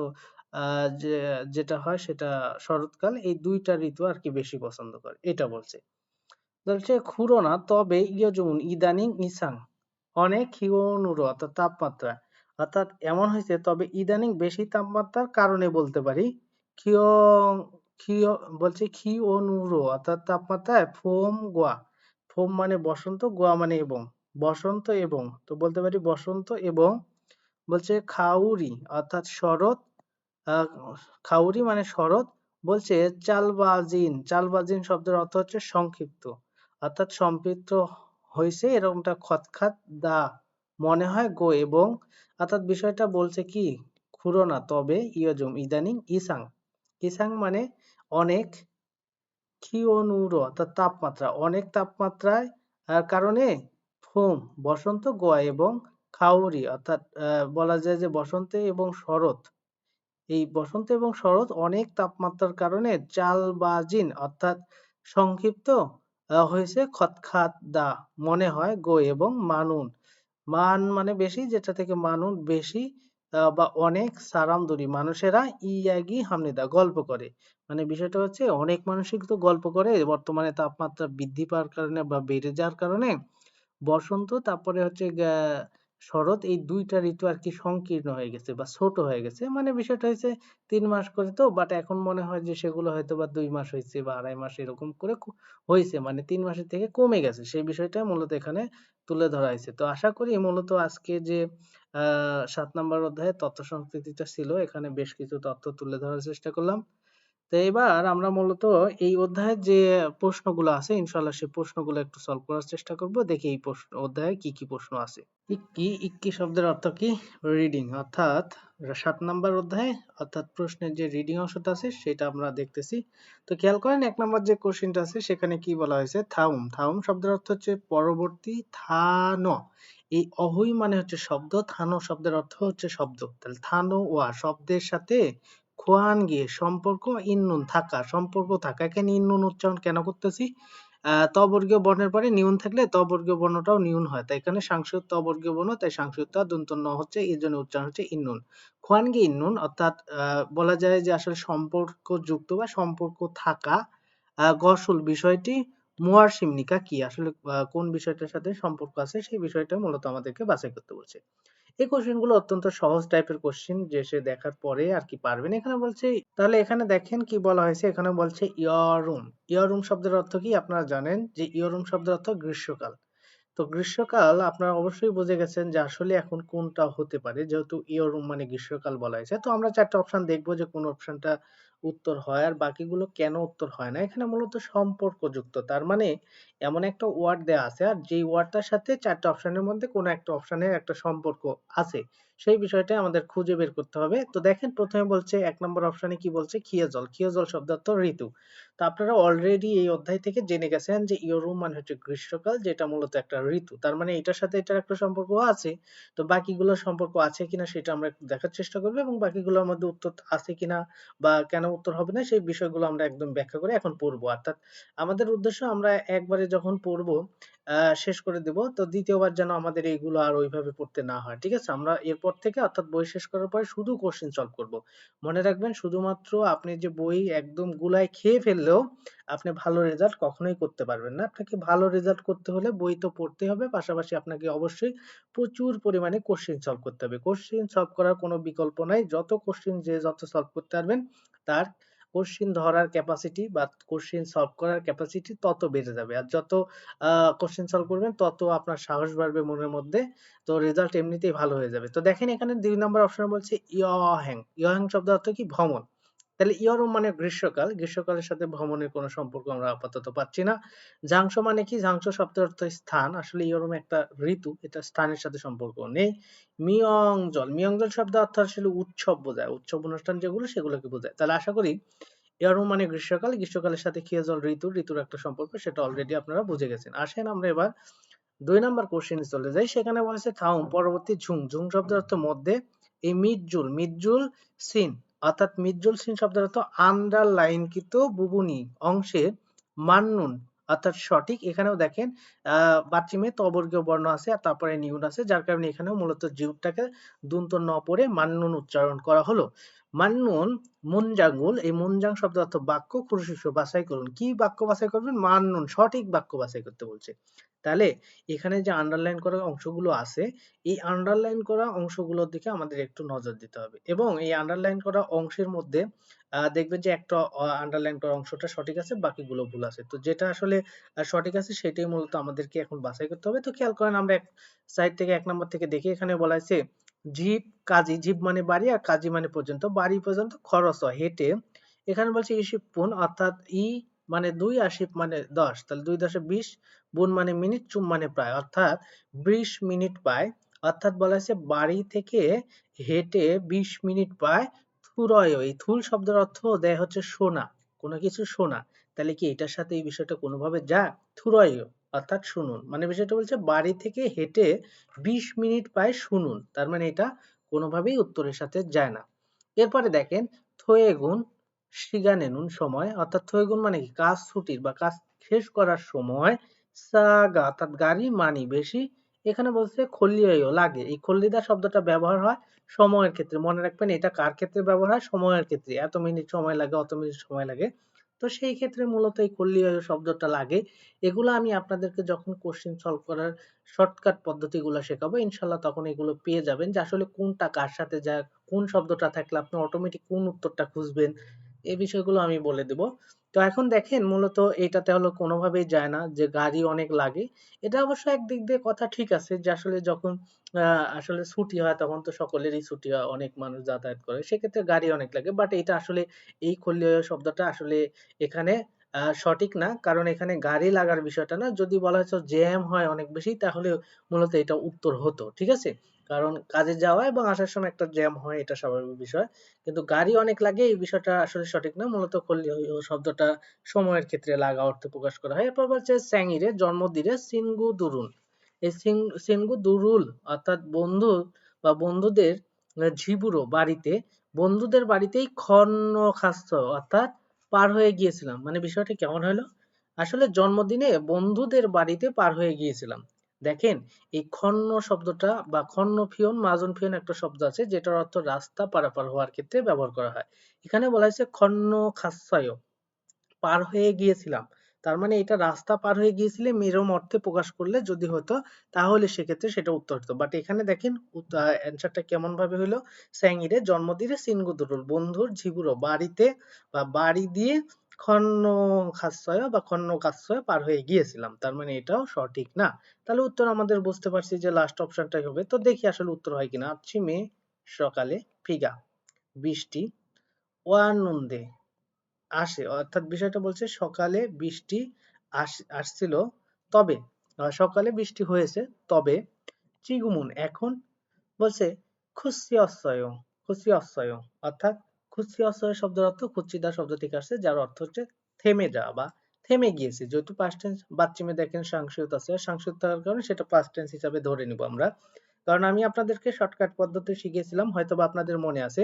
[SPEAKER 1] যে যেটা হয় সেটা শরৎকাল, এই 2টা ঋতু আর কি বেশি পছন্দ করে, এটা বলছে। বলছে খুরোনা তবে ইয়োজুন ইদানিং ইসাং অনেক হিওনুরো অর্থাৎ তাপমাত্রা, অর্থাৎ এমন হয়েছে তবে ইদানিং বেশি তাপমাত্রার কারণে বলতে পারি ক্ষিয় ক্ষিয় বলছে খিওনুরো অর্থাৎ তাপমাত্রায় ফোম গোয়া, ফোম মানে বসন্ত, গোয়া মানে এবং, বসন্ত এবং, তো বলতে পারি বসন্ত এবং বলছে খাউরি অর্থাৎ শরৎ, আহ, খাউরি মানে শরৎ। বলছে চালবাজিন, চালবাজিন শব্দের অর্থ হচ্ছে সংক্ষিপ্ত, অর্থাৎ সম্পৃক্ত হয়েছে এরকমটা খতখাত দা মনে হয় গো এবং, অর্থাৎ বিষয়টা বলছে কি খুরো না তবে ইয়জুম ইদানিং ইসাং, ইসাং মানে অনেক, খিওনুরো অর্থাৎ তাপমাত্রা অনেক, তাপমাত্রায় কারণে ফোম বসন্ত, গোয়া এবং খাউরি অর্থাৎ বলা যায় যে বসন্তে এবং শরৎ, এই বসন্ত এবং শরৎ অনেক তাপমাত্রার কারণে চালবাজিন অর্থাৎ সংক্ষিপ্ত হয়েছে খতখাত দা মনে হয় গো এবং মানুন, মান মানে বেশি, যেটা থেকে মানুন বেশি বা অনেক, সারামদুরি মানুষেরা, ইয়াগি হামনিদা গল্প করে, মানে বিষয়টা হচ্ছে অনেক মানুষই তো গল্প করে বর্তমানে তাপমাত্রা বৃদ্ধি পাওয়ার কারণে বা বেড়ে যাওয়ার কারণে বসন্ত, তারপরে হচ্ছে শরৎ এই ২ টা ঋতু আরকি সংকীর্ণ হয়ে গেছে বা ছোট হয়ে গেছে। মানে বিষয়টা হইছে ৩ মাস করে তো, বাট এখন মনে হয় যে সেগুলো হয়তোবা ২ মাস হইছে বা ২.৫ মাস এরকম করে হইছে। মানে ৩ মাসের থেকে কমে গেছে। সেই বিষয়টা মূলত এখানে তুলে ধরা হইছে। তো আশা করি মূলত আজকে যে আ ৭ নাম্বার অধ্যায়ে তথ্য সংস্কৃতিটা ছিল, এখানে বেশ কিছু তথ্য তুলে ধরার চেষ্টা করলাম। তো এবার আমরা মূলত এই অধ্যায়ের যে প্রশ্নগুলো আছে ইনশাআল্লাহ সেই প্রশ্নগুলো একটু সলভ করার চেষ্টা করব। দেখি এই অধ্যায়ে কি, কি প্রশ্ন আছে। ইক্কি শব্দের অর্থ কি? রিডিং, অর্থাৎ ৭ নাম্বার অধ্যায়ে অর্থাৎ প্রশ্নের যে রিডিং অংশটা আছে সেটা আমরা দেখতেছি। তো খেয়াল করেন ১ নাম্বার যে কোশ্চেনটা আছে সেখানে কি বলা হয়েছে? থাউম। থাউম শব্দের অর্থ হচ্ছে পরবর্তী, থানো। এই অহই মানে হচ্ছে শব্দ, থানো শব্দের অর্থ হচ্ছে শব্দ। তাহলে থানো ওয়া শব্দের সাথে খোয়ান গিয়ে সম্পর্ক, ইন্নুন থাকা, সম্পর্ক থাকা। এখানে ইন্নুন উচ্চারণ কেন করতেছি? ত বর্গীয় বর্ণের পরে নিউন থাকলে ত বর্গীয় বর্ণটাও নিউন হয়। তাই এখানে সাংসুত ত বর্গীয় বর্ণ, তাই সাংসুত তা দন্ত ন হচ্ছে, এজন্য উচ্চারণ হচ্ছে ইন্নুন। খোয়ানগি ইন্নুন অর্থাৎ বলা যায় যে আসলে সম্পর্কযুক্ত বা সম্পর্ক থাকা গসল বিষয়টি মুয়ার সিমনিকা কি? আসলে কোন বিষয়টার সাথে সম্পর্ক আছে সেই বিষয়টা মূলত আমাদেরকে বাছাই করতে বলছে। এই কোশ্চেন গুলো অত্যন্ত সহজ টাইপের কোশ্চেন যে সে দেখার পরে আর কি পারবেন। এখানে বলছে, তাহলে এখানে দেখেন কি বলা হয়েছে, এখানে বলছে ইয়ারুম। ইয়ারুম শব্দের অর্থ কি? আপনারা জানেন যে ইয়ারুম শব্দের অর্থ গ্রীষ্মকাল। তো গ্রীষ্মকাল আপনারা অবশ্যই বুঝে গেছেন যে আসলে এখন কোনটা হতে পারে, যেহেতু ইয়ারুম মানে গ্রীষ্মকাল বলা হয়েছে। তো আমরা ৪ টা অপশন দেখব যে কোন অপশনটা উত্তর হয় আর বাকিগুলো কেন উত্তর হয় না। এখানে মূলত সম্পর্কযুক্ত। তার মানে এমন একটা ওয়ার্ড দেয়া আছে আর যেই ওয়ার্ডটার সাথে ৪ টা অপশনের মধ্যে কোন একটা অপশনের একটা সম্পর্ক আছে। সেই বিষয়টা আমাদের খুঁজে বের করতে হবে। তো দেখেন ১ম এ বলছে ১ নম্বর অপশনে কি বলছে? ক্ষীয়জল। ক্ষীয়জল শব্দের অর্থ ঋতু। তো আপনারা অলরেডি এই অধ্যায় থেকে জেনে গেছেন যে ইয়রুম মানে হচ্ছে গ্রীষ্মকাল, যেটা মূলত একটা ঋতু। তার মানে এটার সাথে এটার একটা সম্পর্ক আছে। তো বাকিগুলোর সম্পর্ক আছে কিনা সেটা আমরা একটু দেখার চেষ্টা করব এবং বাকিগুলোর মধ্যে উত্তর আছে কিনা বা কেন উত্তর হবে না সেই বিষয়গুলো আমরা একদম ব্যাখ্যা করে এখন পড়ব। অর্থাৎ আমাদের উদ্দেশ্য আমরা একবারে যখন পড়ব শেষ করে দেব। তো দ্বিতীয়বার যেন আমাদের এইগুলো আর ওইভাবে পড়তে না হয়। ঠিক আছে? আমরা এরপর থেকে অর্থাৎ বই শেষ করার পরে শুধু কোশ্চেন সলভ করব। মনে রাখবেন শুধুমাত্র আপনি যে বই একদম গুলায় খেয়ে ফেললেও আপনি ভালো রেজাল্ট কখনোই করতে পারবেন না। আপনাকে ভালো রেজাল্ট করতে হলে বই তো পড়তেই হবে। পাশাপাশি আপনাকে অবশ্যই প্রচুর পরিমাণে কোশ্চেন সলভ করতে হবে। কোশ্চেন সলভ করার কোনো বিকল্প নাই। যত কোশ্চেন যে যত সলভ করতে পারবেন তার কোশ্চেন ধরার ক্যাপাসিটি বা কোশ্চেন সলভ করার ক্যাপাসিটি তত বেড়ে যাবে। আর যত কোশ্চেন সলভ করবেন তত আপনার সাহস বাড়বে মনের মধ্যে। তো রেজাল্ট এমনিতেই ভালো হয়ে যাবে। তো দেখেন এখানে ২ নাম্বার অপশনে বলছে ইয়হ্যাং। ইয়হ্যাং শব্দের অর্থ কি? ভ্রমণ। তাহলে ইয়রোম মানে গ্রীষ্মকাল। গ্রীষ্মকালের সাথে ভ্রমণের কোনো সম্পর্ক আমরা আপাতত পাচ্ছি না। ঝাংসো মানে কি? ঝাংসো শব্দের অর্থ স্থান। আসলে ইয়রোম একটা ঋতু। এটা স্থানের সাথে সম্পর্ক নেই। মিয়ংজল। মিয়ংজল শব্দের অর্থ আসলে উৎসব বোঝায়। উৎসব অনুষ্ঠান যেগুলো সেগুলোকে বোঝায়। তাহলে আশা করি ইয়ারুম মানে গ্রীষ্মকাল, গ্রীষ্মকালের সাথে ক্ষীয়জল ঋতু, ঋতুর একটা সম্পর্ক সেটা অলরেডি আপনারা বুঝে গেছেন। আসেন আমরা এবার ২ নাম্বার কোশ্চেনে চলে যাই। সেখানে বলেছে থাউম পরবর্তী ঝুং। ঝুং শব্দের অর্থ মধ্যে। এই মিডজুল, মিডজুল সিন অর্থাৎ মিডজুল সিন শব্দের অর্থ আন্ডারলাইনকৃত বুবুনি অংশে মান্নুন অর্থাৎ সঠিক। এখানেও দেখেন বাচিমে ত বর্গীয় বর্ণ আছে আর তারপরে নিউন আছে, যার কারণে এখানেও মূলত জিউটটাকে দন্ত ন পড়ে মান্নুন উচ্চারণ করা হলো। মান্নুন মুনজাঙ্গুল, এই মুনজাং শব্দের অর্থ বাক্য, খুরশিষ্য বাছাই করুন। কি বাক্য বাছাই করবেন? মান্নুন সঠিক বাক্য বাছাই করতে বলছে। তাহলে এখানে যে আন্ডারলাইন করা অংশগুলো আছে, এই আন্ডারলাইন করা অংশগুলোর দিকে আমাদের একটু নজর দিতে হবে এবং এই আন্ডারলাইন করা অংশের মধ্যে দেখবেন যে একটা আন্ডারলাইন করা অংশটা সঠিক আছে, বাকিগুলো ভুল আছে। তো যেটা আসলে সঠিক আছে সেটাই মূলত আমাদেরকে এখন বাছাই করতে হবে। তো খেয়াল করেন আমরা এক সাইড থেকে ১ নম্বর থেকে দেখি, এখানে বলা হয়েছে ঝিপ কাজি, ঝিপ মানে বাড়ি আর কাজি মানে পর্যন্ত, বাড়ি পর্যন্ত খরচ হয় হেঁটে। এখানে বলছে ইশিপুন অর্থাৎ মানে ২ আর শিপ মানে ১০, তাহলে ২ × ২০, বুন মানে মিনিট, চুম মানে প্রায়, অর্থাৎ ২০ মিনিট পায়। অর্থাৎ বলা হয়েছে বাড়ি থেকে হেঁটে ২০ মিনিট পায়। থুরয়, এই থুল শব্দের অর্থ দেয় হচ্ছে সোনা, কোনো কিছু সোনা। তাহলে কি এটার সাথে এই বিষয়টা কোনোভাবে যায়? থুরয় অর্থাৎ শুনুন, মানে বিষয়টা বলছে বাড়ি থেকে হেঁটে ২০ মিনিট পায় শুনুন। তার মানে এটা কোনোভাবেই উত্তরের সাথে যায় না। এরপরে দেখেন থোয়েগুন শিগানেনুন সময়, অর্থাৎ থোয়েগুন মানে কি? কাজ ছুটির বা কাজ শেষ করার সময়। সাগা অর্থাৎ গাড়ি, মানি বেশি। এখানে বলছে খল্লিয়ও লাগে, এই খল্লিদা শব্দটা ব্যবহার হয় সময়ের ক্ষেত্রে। মনে রাখবেন এটা কার ক্ষেত্রে ব্যবহার হয়? সময়ের ক্ষেত্রে। এত মিনিট সময় লাগে, অত মিনিট সময় লাগে। তো সেই ক্ষেত্রে মূলত এই কল্যায় শব্দটা লাগে। এগুলো আমি আপনাদেরকে যখন কোশ্চেন সলভ করার শর্টকাট পদ্ধতিগুলো শেখাবো, ইনশাআল্লাহ তখন এগুলো পেয়ে যাবেন যে আসলে কোনটা কার সাথে যায়, কোন শব্দটা থাকলে আপনি অটোমেটিক কোন উত্তরটা খুঁজবেন। এই বিষয়গুলো আমি বলে দেব। তো এখন দেখেন মূলত এটাতে হলো কোনোভাবেই যায় না যে গাড়ি অনেক লাগে। এটা অবশ্য একদিক দিয়ে কথা ঠিক আছে যে আসলে যখন আসলে ছুটি হয় তখন তো সকলেরই ছুটি হয়, অনেক মানুষ যাতায়াত করে। সেক্ষেত্রে গাড়ি অনেক লাগে। বাট এটা আসলে এই কল্যায় শব্দটা আসলে এখানে সঠিক না। কারণ এখানে গাড়ি লাগার বিষয়টা না। যদি বলা হতো জ্যাম হয় অনেক বেশি তাহলে মূলত এটা উত্তর হতো। ঠিক আছে? কারণ কাজে যাওয়া এবং আসার সময় একটা জ্যাম হয়, এটা স্বাভাবিক বিষয়। কিন্তু গাড়ি অনেক লাগে এই বিষয়টা আসলে সঠিক না। মূলত কল্যায় শব্দটা সময়ের ক্ষেত্রে লাগা অর্থে প্রকাশ করা হয়। এরপর বলছে স্যাঙিরে জন্মদিরে সিনগু দুরুন। এই সিনগু দুরুল অর্থাৎ বন্ধু বা বন্ধুদের ঝিবুরো বাড়িতে, বন্ধুদের বাড়িতেই খন্ন খাস্য অর্থাৎ পার হয়ে গিয়েছিলাম। মানে বিষয়টা কেমন হলো? আসলে জন্মদিনে বন্ধুদের বাড়িতে পার হয়ে গিয়েছিলাম। দেখেন এই খন্ন শব্দটা বা খন্ন ফিয়ন মাজুন ফিয়ন একটা শব্দ আছে যেটার অর্থ রাস্তা পারাপার হওয়ার ক্ষেত্রে ব্যবহার করা হয়। এখানে বলা হয়েছে খন্ন খাস্সায় পার হয়ে গিয়েছিলাম। তার মানে এটা রাস্তা পার হয়ে গিয়েছিলে এরম অর্থে প্রকাশ করলে যদি হতো তাহলে সেক্ষেত্রে সেটা উত্তর হতো। বাট এখানে দেখেন অ্যান্সারটা কেমন ভাবে হলো? স্যাঙিরে জন্মদিনে সিনগুদুরুল বন্ধুর ঝিবুরো বাড়িতে বা বাড়ি দিয়ে খন্ন খাস্সয় বা খন্ন কাস্সয় পার হয়ে গিয়েছিলাম। তার মানে এটাও সঠিক না। তাহলে উত্তর আমাদের বুঝতে পারছি যে লাস্ট অপশনটাই হবে। তো দেখি আসলে উত্তর হয় কিনা। আচ্ছি মে সকালে ফিগা বৃষ্টি ওয়ানুন্দে আসে, অর্থাৎ বিষয়টা বলছে সকালে বৃষ্টি আসছিল, তবে সকালে বৃষ্টি হয়েছে, তবে চিগুমুন এখন বলছে খুশি অশ্বয়, খুশি অশ্বয় অর্থাৎ খুশি অশ্বয় শব্দের অর্থ খুচিদা শব্দ থেকে আসছে যার অর্থ হচ্ছে থেমে যাওয়া বা থেমে গিয়েছে। যেহেতু পাস্ট টেন্স বাচ্চিমে দেখেন সাংস্কৃত আছে, সাংস্কৃত থাকার কারণে সেটা পাস্ট টেন্স হিসাবে ধরে নিব আমরা। কারণ আমি আপনাদেরকে শর্টকাট পদ্ধতি শিখিয়েছিলাম, হয়তোবা আপনাদের মনে আছে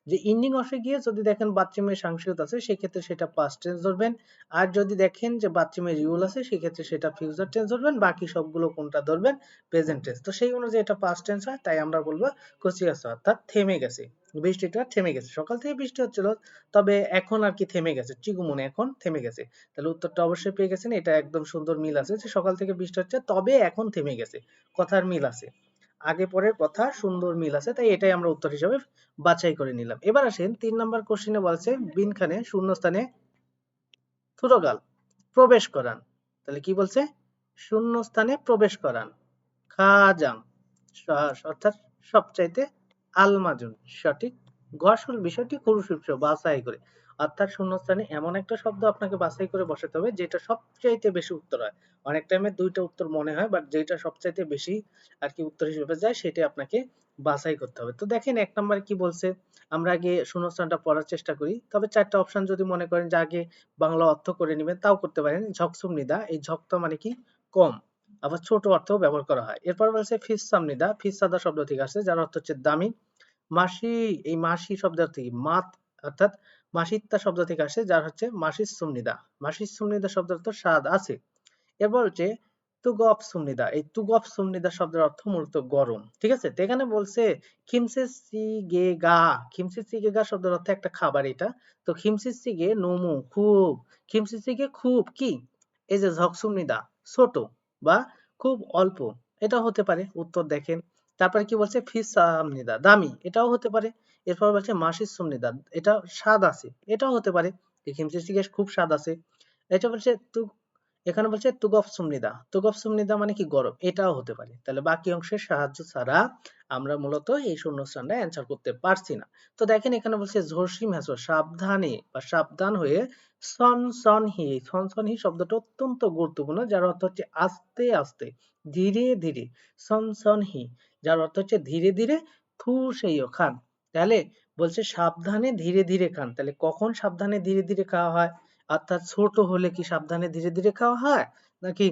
[SPEAKER 1] যে ইন্ডিং অংশে গিয়ে যদি দেখেন বাচ্চিমের সাংস্কৃত আছে সেক্ষেত্রে সেটা পাস্ট টেন্স ধরবেন, আর যদি দেখেন যে বাচ্চিমের রিউল আছে সেক্ষেত্রে সেটা ফিউচার টেন্স ধরবেন, বাকি সবগুলো কোনটা ধরবেন? Present tense. তো সেই অনুযায়ী এটা পাস্ট টেন্স হয়, তাই আমরা বলবো কচিয়াছে অর্থাৎ থেমে গেছে, বৃষ্টিটা থেমে গেছে। সকাল থেকে বৃষ্টি হচ্ছিল, তবে এখন আর কি থেমে গেছে, চিগুমুনে এখন থেমে গেছে। তাহলে উত্তরটা অবশ্যই পেয়ে গেছেন। এটা একদম সুন্দর মিল আছে যে সকাল থেকে বৃষ্টি হচ্ছে তবে এখন থেমে গেছে, কথার মিল আছে, আগে পরের কথা সুন্দর মিল আছে, তাই এটাই আমরা উত্তর হিসাবে বাছাই করে নিলাম। এবার আসেন ৩ নম্বর কোশ্চেনে বলছে বিনখানে শূন্যস্থানে থুরগাল প্রবেশ করান। তাহলে কি বলছে? শূন্যস্থানে প্রবেশ করান খাজাং অর্থাৎ সবচাইতে আলমাজুন সঠিক। ঘর্ষণ বিষয়টি পুরুষ বাছাই করে, অর্থাৎ শূন্যস্থানে এমন একটা শব্দ আপনাকে বাছাই করে বসাতে হবে যেটা সবচাইতে বেশি উত্তর হয়। অনেক টাইমে দুইটা উত্তর মনে হয়, বাট যেটা সবচাইতে বেশি আর কি উত্তর হিসেবে যায় সেটা আপনাকে বাছাই করতে হবে। তো দেখেন ১ নম্বরে কি বলছে, আমরা আগে শূন্যস্থানটা পড়ার চেষ্টা করি, তবে ৪টা অপশন যদি মনে করেন যে আগে বাংলা অর্থ করে নেবেন তাও করতে পারেন। ঝকসুম নিদা, এই ঝকটা মানে কি? কম, আবার ছোট অর্থেও ব্যবহার করা হয়। এরপর বলছে ফিসামনিদা, ফিসাদা শব্দ থেকে আসছে যার অর্থ হচ্ছে দামি। মাসি, এই মাসি শব্দের অর্থ কি? মাত, অর্থাৎ মাসিত্তা শব্দ থেকে আসছে যার হচ্ছে মাসিস সুমনিদা, মাসিস সুমনিদা শব্দের অর্থ স্বাদ আছে। এরপর হচ্ছে তুগপ সুমনিদা, এই তুগপ সুমনিদা শব্দের অর্থ মূলত গরম। ঠিক আছে? তো এখানে বলছে খিমসে সিগে গা, খিমসে সিগে গা শব্দের অর্থ একটা খাবার এটা। তো খিমসি সিগে নোমু খুব, খিমসি সিগে খুব কি? এই যে ঝকসুমনিদা ছোট বা খুব অল্প, এটা হতে পারে উত্তর। দেখেন তারপরে কি বলছে? ফিসামনিদা দামি, এটাও হতে পারে। এরপর বলছে মাসিস সুমনিদা, এটা স্বাদ আছে, এটাও হতে পারে। খিমসি সিগে খুব স্বাদ আছে। এটা বলছে এখানে বলছে তুগফ সুমনিদা, তুগফ সুমনিদা মানে কি? গরম, এটাও হতে পারে। তাহলে বাকি অংশের সাহায্য ছাড়া আমরা মূলত এই শূন্যস্থানটা অ্যান্সার করতে পারছি না। তো দেখেন এখানে বলছে ঝরসিম হ্যাসো সাবধানে বা সাবধান হয়ে, সন সন হি, সন সন হি শব্দটা অত্যন্ত গুরুত্বপূর্ণ যার অর্থ হচ্ছে আস্তে আস্তে, ধীরে ধীরে। সন সন হি যার অর্থ হচ্ছে ধীরে ধীরে, থু সেইও খান। তাহলে বলছে সাবধানে ধীরে ধীরে খান, তাহলে কখন সাবধানে ধীরে ধীরে খাওয়া হয়? অর্থাৎ ছোট হলে কি সাবধানে ধীরে ধীরে খাওয়া হয়, নাকি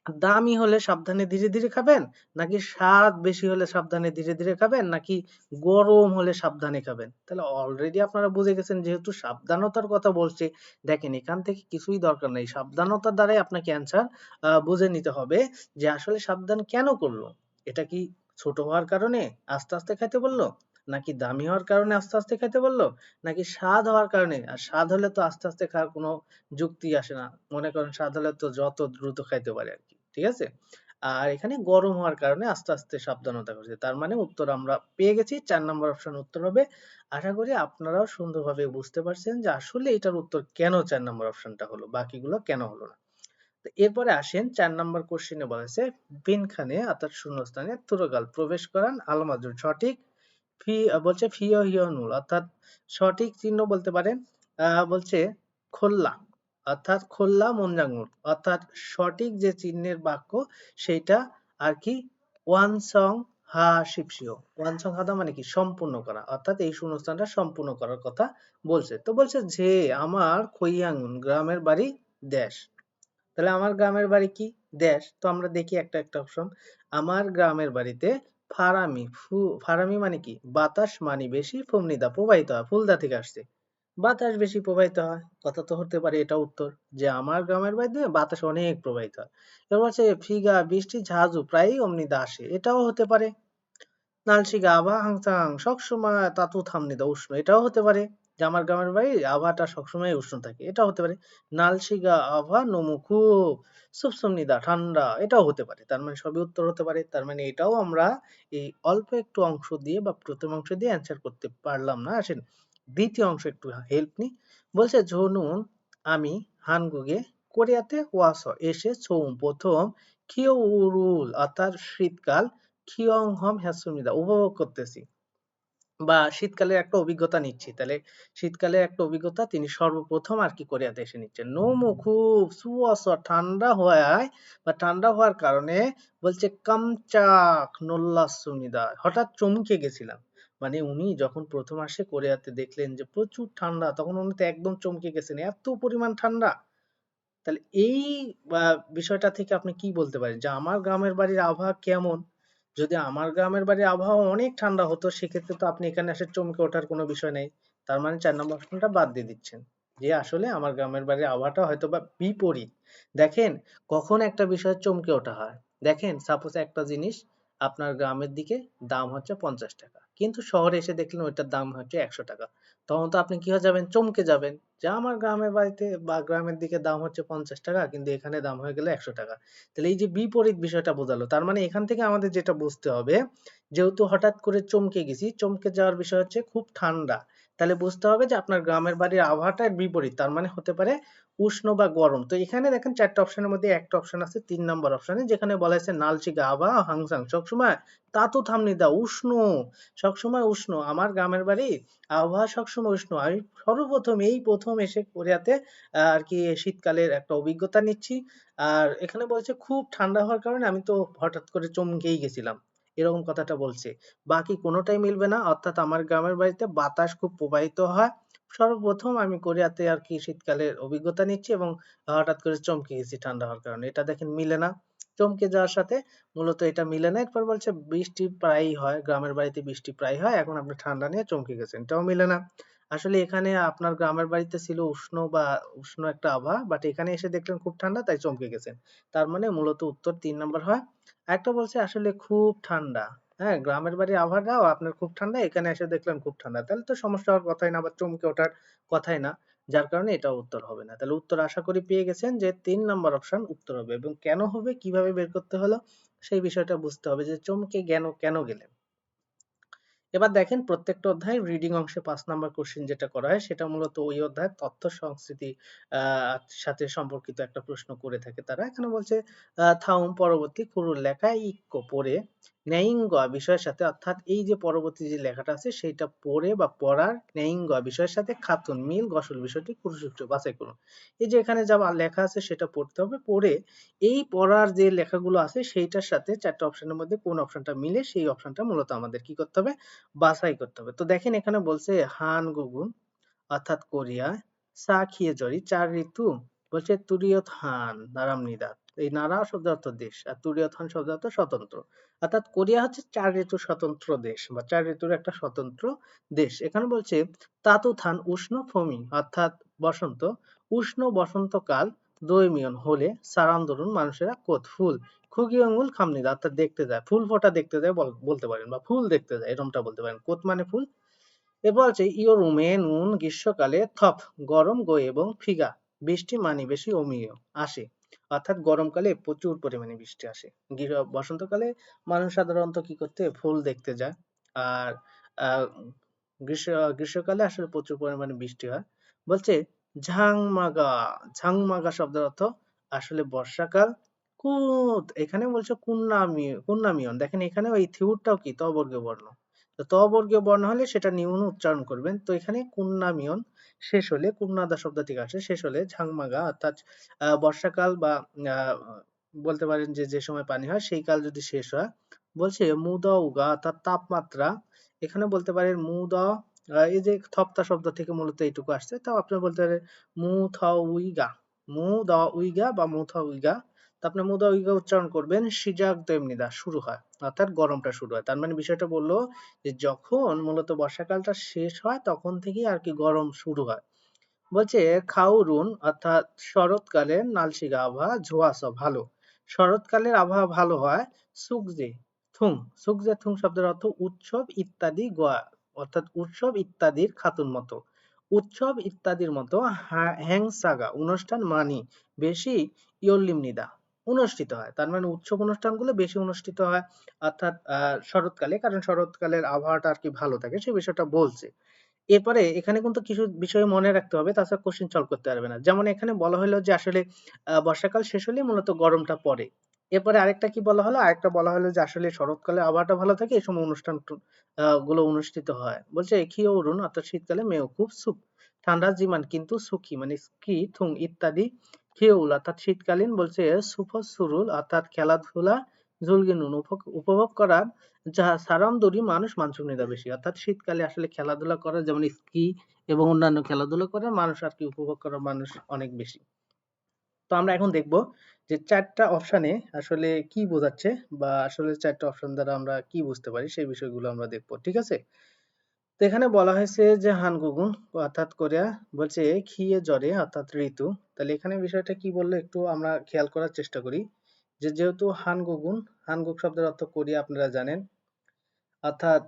[SPEAKER 1] দামি হলে সাবধানে ধীরে ধীরে খাবেন, নাকি স্বাদ বেশি হলে সাবধানে ধীরে ধীরে খাবেন, নাকি গরম হলে সাবধানে খাবেন? তাহলে অলরেডি আপনারা বুঝে গেছেন যেহেতু সাবধানতার কথা বলছে। দেখেন এখান থেকে কিছুই দরকার নেই, সাবধানতার দ্বারাই আপনাকে অ্যান্সার বুঝে নিতে হবে যে আসলে সাবধান কেন করলো। এটা কি ছোট হওয়ার কারণে আস্তে আস্তে খাইতে বললো, নাকি দামি হওয়ার কারণে আস্তে আস্তে খাইতে বললো, নাকি স্বাদ হওয়ার কারণে? আর স্বাদ হলে তো আস্তে আস্তে খাওয়ার কোনো যুক্তি আসে না। মনে করেন স্বাদ হলে তো যত দ্রুত খাইতে পারে আর কি, ঠিক আছে? আর এখানে গরম হওয়ার কারণে আস্তে আস্তে সাবধানতা করছে। তার মানে উত্তর আমরা পেয়ে গেছি, 4 নম্বর অপশন উত্তর হবে। আশা করি আপনারাও সুন্দরভাবে বুঝতে পারছেন যে আসলে এটার উত্তর কেন 4 নম্বর অপশনটা হলো, বাকিগুলো কেন হলো না। তো এরপরে আসেন 4 নম্বর কোশ্চেনে বলেছে বিনখানে অর্থাৎ শূন্যস্থানে তুরগাল প্রবেশ করান আলমাজুর সঠিক ফি বলছে ফিও হিও নুল অর্থাৎ সঠিক চিহ্ন বলতে পারেন বলছে খোল্লা অর্থাৎ খোল্লা মুনজাঙ্গুর অর্থাৎ সঠিক যে চিহ্নের বাক্য সেইটা আর কি ওয়ান সং হা শিপসিও ওয়ান সং হাদা মানে কি সম্পূর্ণ করা অর্থাৎ এই শূন্যস্থানটা সম্পূর্ণ করার কথা বলছে। তো বলছে যে আমার খৈয়াঙ্গুন গ্রামের বাড়ি দেশ, তাহলে আমার গ্রামের বাড়ি কি দেশ, তো আমরা দেখি একটা একটা অপশন। আমার গ্রামের বাড়িতে ফারামি ফারামি মানে কি বাতাস মানে বেশি ফুমনিদা প্রবাহিত হয়, ফুলদা থেকে আসছে, বাতাস বেশি প্রবাহিত হয়, কথা তো হতে পারে এটা উত্তর যে আমার গ্রামের বাড়িতে বাতাস অনেক প্রবাহিত হয়। এবার হচ্ছে ফিগা বৃষ্টি ঝাঁঝু প্রায়ই অমনিদা আসে, এটাও হতে পারে। নালশিগা আবহাওয়া হাংসাং সবসময় তাতু থামনিদা উষ্ণ, এটাও হতে পারে যে আমার গ্রামের বাড়ির আবহাওয়াটা সবসময় উষ্ণ থাকে, এটাও হতে পারে। নালশিগা আবহাওয়া নমু খুব সুপসুমনিদা ঠান্ডা, এটাও হতে পারে। তার মানে সবই উত্তর হতে পারে। তার মানে এটাও আমরা এই অল্প একটু অংশ দিয়ে বা প্রথম অংশ দিয়ে অ্যান্সার করতে পারলাম না। আসেন দ্বিতীয় অংশ একটু হেল্প নি। বলছে ঝনুন আমি হানগুগে কোরিয়াতে ওয়াস এসে ছৌম প্রথম কিউরুল অর্থাৎ শীতকাল খিয়ংহম হ্যাসুমিদা উপভোগ করতেছি বা শীতকালের একটা অভিজ্ঞতা নিচ্ছি। তাহলে শীতকালের একটা অভিজ্ঞতা তিনি সর্বপ্রথম আর কি কোরিয়াতে এসে নিচ্ছেন। নোমু খুব সুয়াস ঠান্ডা হওয়ায় বা ঠান্ডা হওয়ার কারণে বলছে কামচাক নোল্লাসুমিদা হঠাৎ চমকে গেছিলাম। মানে উনি যখন প্রথম আসে কোরিয়াতে দেখলেন যে প্রচুর ঠান্ডা, তখন উনি তো একদম চমকে গেছেন, এত পরিমাণ ঠান্ডা। তাহলে এই বিষয়টা থেকে আপনি কি বলতে পারেন যে আমার গ্রামের বাড়ির আবহাওয়া কেমন? যদি আমার গ্রামের বাড়ির আবহাওয়া অনেক ঠান্ডা হতো সেক্ষেত্রে তো আপনি এখানে এসে চমকে ওঠার কোনো বিষয় নেই। তার মানে 4 নম্বর অপশনটা বাদ দিয়ে দিচ্ছেন। যে আসলে আমার গ্রামের বাড়ির আবহাওয়াটা হয়তো বা বিপরীত। দেখেন কখন একটা বিষয় চমকে ওঠা হয়। দেখেন সাপোজ একটা জিনিস আপনার গ্রামের দিকে দাম হচ্ছে 50 টাকা। কিন্তু শহরে এসে দেখলেন ওইটার দাম হচ্ছে 100 টাকা। তখন তো আপনি কি হয়ে যাবেন? চমকে যাবেন। যে আমার গ্রামের বাড়িতে বা গ্রামের দিকে দাম হচ্ছে 50 টাকা কিন্তু এখানে দাম হয়ে গেল 100 টাকা। তাহলে এই যে বিপরীত বিষয়টা বোঝালো। তার মানে এখান থেকে আমাদের যেটা বুঝতে হবে, যেহেতু হঠাৎ করে চমকে গেছি, চমকে যাওয়ার বিষয় হচ্ছে খুব ঠান্ডা। তাহলে বুঝতে হবে যে আপনার গ্রামের বাড়ির আবহাওয়াটা বিপরীত। তার মানে হতে পারে উষ্ণ বা গরম। তো এখানে দেখেন ৪ টা অপশনের মধ্যে একটা অপশন আছে ৩ নাম্বার অপশনে যেখানে বলা হয়েছে নালচিগা আবহাওয়া হাংসাং সবসময় তাতু থামনিদা উষ্ণ, সবসময় উষ্ণ। আমার গ্রামের বাড়ি আবহাওয়া সবসময় উষ্ণ। আমি সর্বপ্রথম এই প্রথম এসে কোরিয়াতে আর কি শীতকালের একটা অভিজ্ঞতা নিচ্ছি। আর এখানে বলছে খুব ঠান্ডা হওয়ার কারণে আমি তো হঠাৎ করে চমকেই গেছিলাম। এরকম কথাটা বলছে। বাকি কোনোটাই মিলবে না। অর্থাৎ আমার গ্রামের বাড়িতে বাতাস খুব প্রবাহিত হয়। সর্বপ্রথম আমি কোরিয়াতে আর কি শীতকালের অভিজ্ঞতা নিচ্ছি এবং হঠাৎ করে চমকে গেছি ঠান্ডা হওয়ার কারণে। এটা দেখেন মিলে না। চমকে যাওয়ার সাথে মূলত এটা মিলে না। এরপর বলছে বৃষ্টি প্রায়ই হয়। গ্রামের বাড়িতে বৃষ্টি প্রায়ই হয়। এখন আপনি ঠান্ডা নিয়ে চমকে গেছেন। এটাও মিলে না। আসলে এখানে আপনার গ্রামের বাড়িতে ছিল উষ্ণ বা উষ্ণ একটা আবহাওয়া। বাট এখানে এসে দেখলেন খুব ঠান্ডা তাই চমকে গেছেন। তার মানে মূলত উত্তর ৩ নাম্বার হয়। আরেকটা বলছে আসলে খুব ঠান্ডা। হ্যাঁ, গ্রামের বাড়ির আবহাওয়াটাও আপনার খুব ঠান্ডা। এখানে এসে দেখলেন খুব ঠান্ডা। তাহলে তো সমস্যা হওয়ার কথাই না বা চমকে ওঠার কথাই না। যার কারণে এটাও উত্তর হবে না। তাহলে উত্তর আশা করি পেয়ে গেছেন যে ৩ নাম্বার অপশন উত্তর হবে এবং কেন হবে, কিভাবে বের করতে হলো সেই বিষয়টা বুঝতে হবে যে চমকে কেন গেলেন। এবার দেখেন প্রত্যেকটা অধ্যায়ের রিডিং অংশে ৫ নাম্বার কোশ্চেন যেটা করা হয় সেটা মূলত ওই অধ্যায়ের তথ্য সংস্কৃতি সাথে সম্পর্কিত একটা প্রশ্ন করে থাকে তারা। এখানে বলছে থাউম পরবর্তী কুরুর লেখা ইক্কো পড়ে ন্যায়িংগা বিষয়ের সাথে অর্থাৎ এই যে পরবর্তী যে লেখাটা আছে সেটা পড়ে বা পড়ার ন্যায়িংগা বিষয়ের সাথে খাতুন মিল গসল বিষয়টি কুরুসূত্র বাছাই করুন। এই যে এখানে যা লেখা আছে সেটা পড়তে হবে, পড়ে এই পড়ার যে লেখাগুলো আছে সেইটার সাথে ৪ টা অপশনের মধ্যে কোন অপশনটা মিলে সেই অপশনটা মূলত আমাদের কি করতে হবে, বাছাই করতে হবে। তো দেখেন এখানে বলছে হানগুগুন অর্থাৎ কোরিয়া, সাকিয়েজরি ৪ ঋতু বলছে তুরিয়ত হান নারামনিদা। এই নারা শব্দের অর্থ দেশ আর তুরিয়ত হান শব্দের অর্থ স্বতন্ত্র। অর্থাৎ কোরিয়া হচ্ছে ৪ ঋতুর স্বতন্ত্র দেশ বা ৪ ঋতুর একটা স্বতন্ত্র দেশ। এখানে বলছে তাতুথান উষ্ণ ফমি অর্থাৎ বসন্ত, উষ্ণ বসন্তকাল দৈমিয়ন হলে সারান্দরুন মানুষেরা কোত ফুল খুগি আঙ্গুল খামনিদা অর্থাৎ দেখতে যায়, ফুল ফোটা দেখতে যায় বলতে পারেন, বা ফুল দেখতে যায় এরকমটা বলতে পারেন। কোত মানে ফুল। এরপর আছে ইয়োরুমে নুন গ্রীষ্মকালে থপ গরম গো এবং ফিগা বৃষ্টি মানি বেশি অমিয় আসে, অর্থাৎ গরমকালে প্রচুর পরিমাণে বৃষ্টি আসে। বসন্তকালে মানুষ সাধারণত কি করতে ফুল দেখতে যায়। আর আহ গ্রীষ্মকালে আসলে প্রচুর পরিমাণে বৃষ্টি হয়। বলছে ঝাংমাগা, ঝাংমাগা শব্দের অর্থ আসলে বর্ষাকাল। কুত এখানে বলছে কুন্নামিয়ন, দেখেন এখানে ওই থিউরটাও কি তবর্গীয় বর্ণ। তো তবর্গীয় বর্ণ হলে সেটা নিম্ন উচ্চারণ করবেন। তো এখানে কুন্নামিয়ন শেষ হলে, কুন্নাদা শব্দ থেকে আসে, শেষ হলে ঝাংমাগা অর্থাৎ বর্ষাকাল বা আহ, বলতে পারেন যে যে সময় পানি হয় সেই কাল যদি শেষ হয়। বলছে মুদা উগা অর্থাৎ তাপমাত্রা। এখানে বলতে পারেন মুদা, এই যে থপ্তা শব্দ থেকে মূলত এইটুকু আসছে, তাও আপনি বলতে পারেন মু থ উইগা, মু দ উইগা বা মু থ উইগা। তো আপনি মুদা উইগা উচ্চারণ করবেন, সিজাক দৈমনিদা শুরু হয়, অর্থাৎ গরমটা শুরু হয়। তার মানে বিষয়টা বললো যে যখন মূলত বর্ষাকালটা শেষ হয় তখন থেকেই আর কি গরম শুরু হয়। বলছে খাউরুন অর্থাৎ শরৎকালের নালশিগা আবহাওয়া ঝোয়াস ভালো। শরৎকালের আবহাওয়া ভালো হয়। সুকজে থুং, সুকজে থুং শব্দের অর্থ উৎসব ইত্যাদি গোয়া, অর্থাৎ উৎসব ইত্যাদির খাতুন মতো, উৎসব ইত্যাদির মতো হ্যাংসাগা অনুষ্ঠান মানি বেশি ইয়ল্লিমনিদা অনুষ্ঠিত হয়। তার মানে উৎসব অনুষ্ঠানগুলো বেশি অনুষ্ঠিত হয়, অর্থাৎ শরৎকালে, কারণ শরৎকালের আবহাওয়াটা আর কি ভালো থাকে সেই বিষয়টা বলছে। এরপরে এখানে কিন্তু কিছু বিষয় মনে রাখতে হবে, তাছাড়া কোশ্চেন সলভ করতে পারবে না। যেমন এখানে বলা হলো যে আসলে বর্ষাকাল শেষ হলে মূলত গরমটা পড়ে। এরপরে আরেকটা কি বলা হলো, আরেকটা বলা হলো যে আসলে শরৎকালে আবহাওয়াটা ভালো থাকে, এই সময় অনুষ্ঠান গুলো অনুষ্ঠিত হয়। বলছে খিও অরুণ অর্থাৎ শীতকালে মেয় খুব সুখ ঠান্ডা জিমান কিন্তু সুখী মানে স্কি থুং ইত্যাদি। খিওউল অর্থাৎ শীতকালীন বলছে সুফস সুরুল অর্থাৎ খেলাধুলা জুলগিনুন উপভোগ করার যা সারামদুরি মানুষ মানসুকনিদা বেশি, অর্থাৎ শীতকালে আসলে খেলাধুলা করে, যেমন স্কি এবং অন্যান্য খেলাধুলা করে মানুষ আর কি উপভোগ করার মানুষ অনেক বেশি। তো আমরা এখন দেখব যে চারটা অপশনে আসলে কি বোঝাচ্ছে, বা আসলে চারটা অপশন দ্বারা আমরা কি বুঝতে পারি সেই বিষয়গুলো আমরা দেখব, ঠিক আছে। তো এখানে বলা হয়েছে যে হানগুগুন অর্থাৎ কোরিয়া, বলছে খিয়ে জ্বরে অর্থাৎ ঋতু। তাহলে এখানে বিষয়টা কি বললো একটু আমরা খেয়াল করার চেষ্টা করি। যে যেহেতু হানগুগুন, হানগুক শব্দের অর্থ কোরিয়া আপনারা জানেন, অর্থাৎ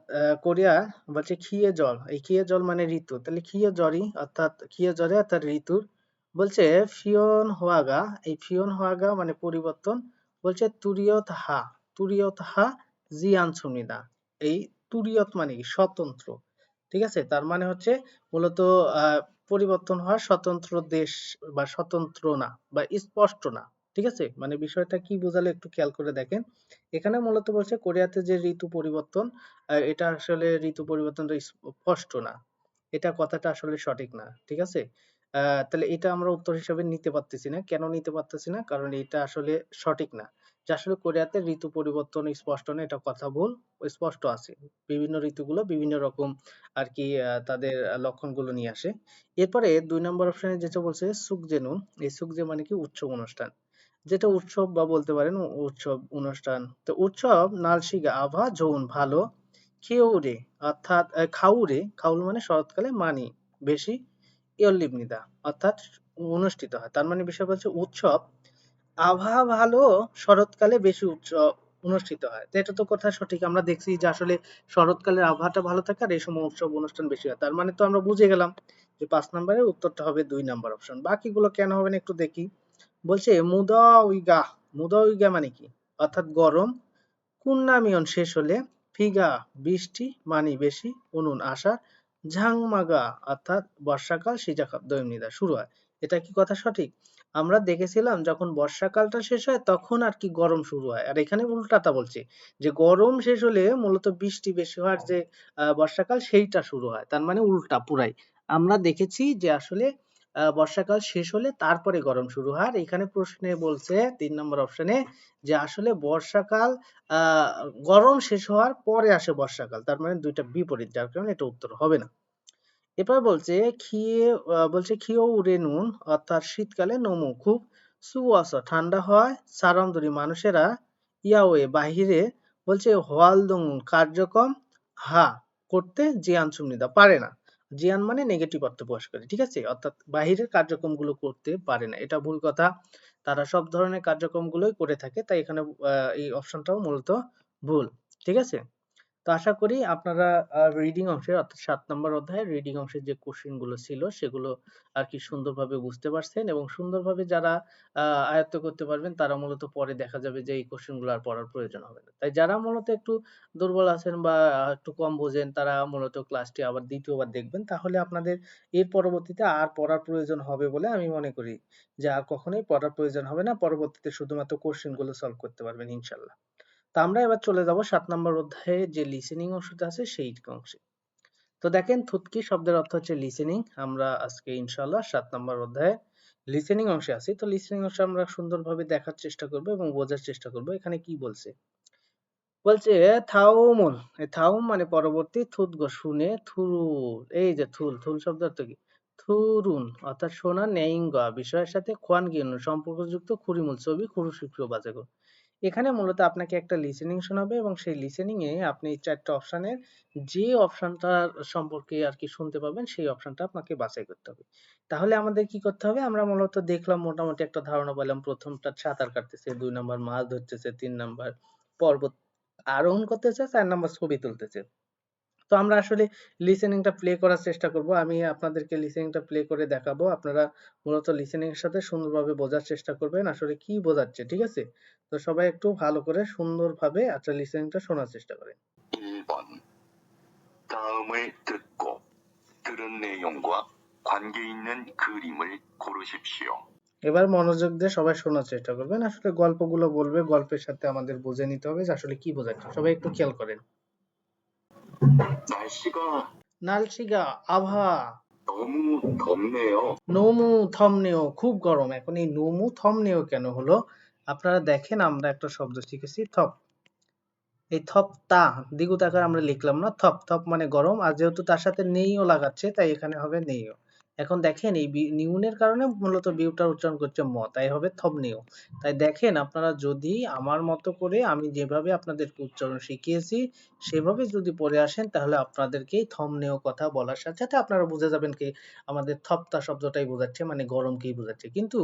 [SPEAKER 1] কোরিয়া বলছে খিয়ে জল, এই খিয়ে জল মানে ঋতু, তাহলে খিয়ে জরি অর্থাৎ খিয়ে জরে অর্থাৎ ঋতুর। বলছে ফিয়ন হোয়াগা, এই ফিয়ন হোয়াগা মানে পরিবর্তন। বলছে তুরিয়ত হা, তুরিয়ত হা জিয়ান সুমিদা, এই তুরিয়ত মানে কি স্বতন্ত্র, ঠিক আছে। তার মানে হচ্ছে মূলত আহ পরিবর্তন হওয়া, স্বতন্ত্র দেশ বা স্বতন্ত্র না বা স্পষ্ট না, ঠিক আছে। মানে বিষয়টা কি বোঝালে একটু খেয়াল করে দেখেন। এখানে মূলত বলছে কোরিয়াতে যে ঋতু পরিবর্তন, এটা আসলে ঋতু পরিবর্তনটা স্পষ্ট না, এটা কথাটা আসলে সঠিক না, ঠিক আছে। তাহলে এটা আমরা উত্তর হিসেবে নিতে পারতেছি না। কেন নিতে পারতেছি না? কারণ এটা আসলে সঠিক না। যে আসলে কোরিয়াতে ঋতু পরিবর্তন স্পষ্ট না, এটা কথা ভুল। স্পষ্ট আছে, বিভিন্ন ঋতুগুলো বিভিন্ন রকম আর কি তাদের লক্ষণগুলো নিয়ে আসে। এরপরে ২ নম্বর অপশনে যেটা বলছে সুকজেনু, এই সুকজে মানে কি উৎসব অনুষ্ঠান, যেটা উৎসব বা বলতে পারেন উৎসব অনুষ্ঠান। তো উৎসব নালশিগা আভা যৌন ভালো। খেউরে অর্থাৎ খাউরে, খাউল মানে শরৎকালে মানি বেশি ইয়ল্লিবনিদা অর্থাৎ অনুষ্ঠিত হয়। তার মানে বিষয় বলছে উৎসব আবহাওয়া ভালো, শরৎকালে বেশি উৎসব অনুষ্ঠিত হয়। তো এটা তো কথা সঠিক, আমরা দেখছি যে আসলে শরৎকালের আবহাওয়াটা ভালো থাকে আর এই সময় উৎসব অনুষ্ঠান বেশি হয়। তার মানে তো আমরা বুঝে গেলাম যে ৫ নম্বরের উত্তরটা হবে ২ নম্বর অপশন। বাকিগুলো কেন হবে না একটু দেখি। বলছে মুদা উইগা, মুদা উইগা মানে কি? অর্থাৎ গরম। কুন্নামিয়ন শেষ হলে, ফিগা বৃষ্টি মানি বেশি, উনুন আষাঢ়, ঝাংমাগা অর্থাৎ বর্ষাকাল, সিজাকা দৈমনিদা শুরু হয়। এটা কি কথা সঠিক? আমরা দেখেছিলাম যখন বর্ষাকালটা শেষ হয় তখন আর কি গরম শুরু হয়, আর এখানে উল্টাটা বলছে যে গরম শেষ হলে মূলত বৃষ্টি বেশি হওয়ার যে বর্ষাকাল সেইটা শুরু হয়। তার মানে উল্টা পুরাই। আমরা দেখেছি যে আসলে বর্ষাকাল শেষ হলে তারপরে গরম শুরু হয়। আর এখানে প্রশ্নে বলছে ৩ নম্বর অপশনে যে আসলে বর্ষাকাল আহ গরম শেষ হওয়ার পরে আসে বর্ষাকাল, তার মানে দুইটা বিপরীত, যার কারণে এটা উত্তর হবে না। এরপর বলছে বলছে খিও উড়ে নুন অর্থাৎ শীতকালে নমু খুব সুয়াস ঠান্ডা হয়, সারামদুরি মানুষেরা ইয়াওয়ে বাহিরে, বলছে হোয়ালদং কার্যক্রম হা করতে জিয়ান সুমনিদা পারে না। জিয়ান মানে নেগেটিভ অর্থ প্রকাশ করে, ঠিক আছে, অর্থাৎ বাহিরের কার্যক্রমগুলো করতে পারে না, এটা ভুল কথা। তারা সব ধরনের কার্যক্রমগুলোই করে থাকে। তাই এখানে এই অপশনটাও মূলত ভুল। ঠিক আছে? তো আশা করি আপনারা রিডিং অংশের অর্থাৎ ৭ নম্বর অধ্যায়ের রিডিং অংশের যে কোশ্চেন গুলো ছিল সেগুলো আরকি সুন্দরভাবে বুঝতে পারছেন এবং সুন্দরভাবে যারা আ আয়ত্ত করতে পারবেন তারা মূলত পরে দেখা যাবে যে এই কোশ্চেন গুলো আর পড়ার প্রয়োজন হবে না। তাই যারা মূলত একটু দুর্বল আছেন বা একটু কম বোঝেন তারা মূলত ক্লাসটি আবার ২য় বার দেখবেন। তাহলে আপনাদের এর পরবর্তীতে আর পড়ার প্রয়োজন হবে বলে আমি মনে করি। যে আর কখনোই পড়ার প্রয়োজন হবে না। পরবর্তীতে শুধুমাত্র কোশ্চেন গুলো সলভ করতে পারবেন ইনশাআল্লাহ। তো আমরা এবার চলে যাব ৭ নম্বর অধ্যায়ে যে লিসেনিং অংশটা আছে সেই অংশে। তো দেখেন থুতকি শব্দের অর্থ হচ্ছে লিসেনিং। আমরা আজকে ইনশাআল্লাহ ৭ নম্বর অধ্যায়ে লিসেনিং অংশে আছি। তো লিসেনিং অংশে আমরা সুন্দরভাবে দেখার চেষ্টা করব এবং বোঝার চেষ্টা করব এখানে কি বলছে। বলছে থাউমুন। এই থাউম মানে পরবর্তী, থুতগো শুনে, থুরুল। এই যে থুল, থুল শব্দের অর্থ কি? থুরুন অর্থাৎ শোনা, নেইঙ্গা বিষয়ের সাথে খোয়ানগিউন সম্পর্কযুক্ত খুরিমুল ছবি, খুরুশিক্র বাজাগো। এখানে মূলত আপনাকে একটা লিসেনিং শোনাবে এবং সেই লিসেনিং এ আপনি ৪ টা অপশনের যে অপশনটার সম্পর্কে আরকি শুনতে পাবেন সেই অপশনটা আপনাকে বাছাই করতে হবে। তাহলে আমাদের কি করতে হবে? আমরা মূলত দেখলাম মোটামুটি একটা ধারণা পেলাম। ১ম টা সাঁতার কাটতেছে, ২ নাম্বার মাছ ধরতেছে, ৩ নাম্বার পর্বত আরোহণ করতেছে, ৪ নাম্বার ছবি তুলতেছে। তো আমরা আসলে লিসেনিং টা প্লে করার চেষ্টা করব। আমি আপনাদেরকে লিসেনিং টা প্লে করে দেখাবো। আপনারা মূলত লিসেনিং এর সাথে সুন্দরভাবে বোঝার চেষ্টা করবেন আসলে কি বোঝাচ্ছে, ঠিক আছে? তো সবাই একটু ভালো করে সুন্দরভাবে আচ্ছা লিসেনিং টা শোনার চেষ্টা করেন।
[SPEAKER 2] 1번 다음을 듣고 들은 내용과 관계 있는 그림을 고르십시오.
[SPEAKER 1] এবার মনোযোগ দিয়ে সবাই শোনার চেষ্টা করবেন। আসলে গল্পগুলো বলবে, গল্পের সাথে আমাদের বুঝে নিতে হবে যে আসলে কি বোঝাচ্ছে। সবাই একটু খেয়াল করেন।
[SPEAKER 2] 날씨가
[SPEAKER 1] নালশিগা আভা
[SPEAKER 2] 너무 덥네요.
[SPEAKER 1] নোমু থমনেও খুব গরম। এখন এই নোমু থমনেও কেন হলো? আপনারা দেখেন আমরা একটা শব্দ শিখেছি থপ। এই থপ তা দ্বিগুণ আকারে আমরা লিখলাম না থপ থপ মানে গরম আর যেহেতু তার সাথে নেইও লাগাচ্ছে তাই এখানে হবে নেইও। এখন দেখেন এই নিউনের কারণে মূলত বিউটার উচ্চারণ করছে ম তাই হবে থবনেও। তাই দেখেন আপনারা যদি আমার মতো করে আমি যেভাবে আপনাদেরকে উচ্চারণ শিখিয়েছি সেভাবে যদি পড়ে আসেন তাহলে আপনাদেরকে থমনেও কথা বলার সাথে সাথে আপনারা বুঝে যাবেন কি আমাদের থপতা শব্দটাই বোঝাচ্ছে মানে গরমকেই বোঝাচ্ছে। কিন্তু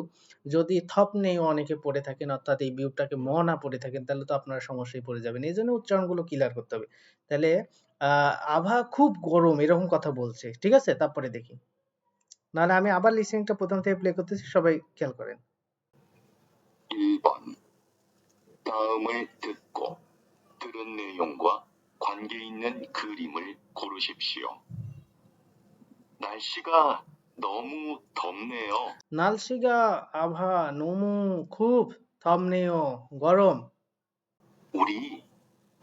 [SPEAKER 1] যদি থপনেও অনেকে পড়ে থাকেন অর্থাৎ এই বিয়োগটাকে ম না পড়ে থাকেন তাহলে তো আপনারা সমস্যায় পড়ে যাবেন। এজন্য উচ্চারণগুলো ক্লিয়ার করতে হবে। তাহলে আ আভা খুব গরম এরকম কথা বলছে। ঠিক আছে? তারপরে দেখি। নাহলে আমি আবার লিসেনিংটা ১ম থেকে প্লে করতেছি সবাই খেয়াল করেন।
[SPEAKER 2] 1번 다음을 듣고 들은 내용과 관계 있는 그림을 고르십시오. 날씨가 너무 덥네요.
[SPEAKER 1] নালশিগা আভা নোমু খুব থমনেও গরম।
[SPEAKER 2] 우리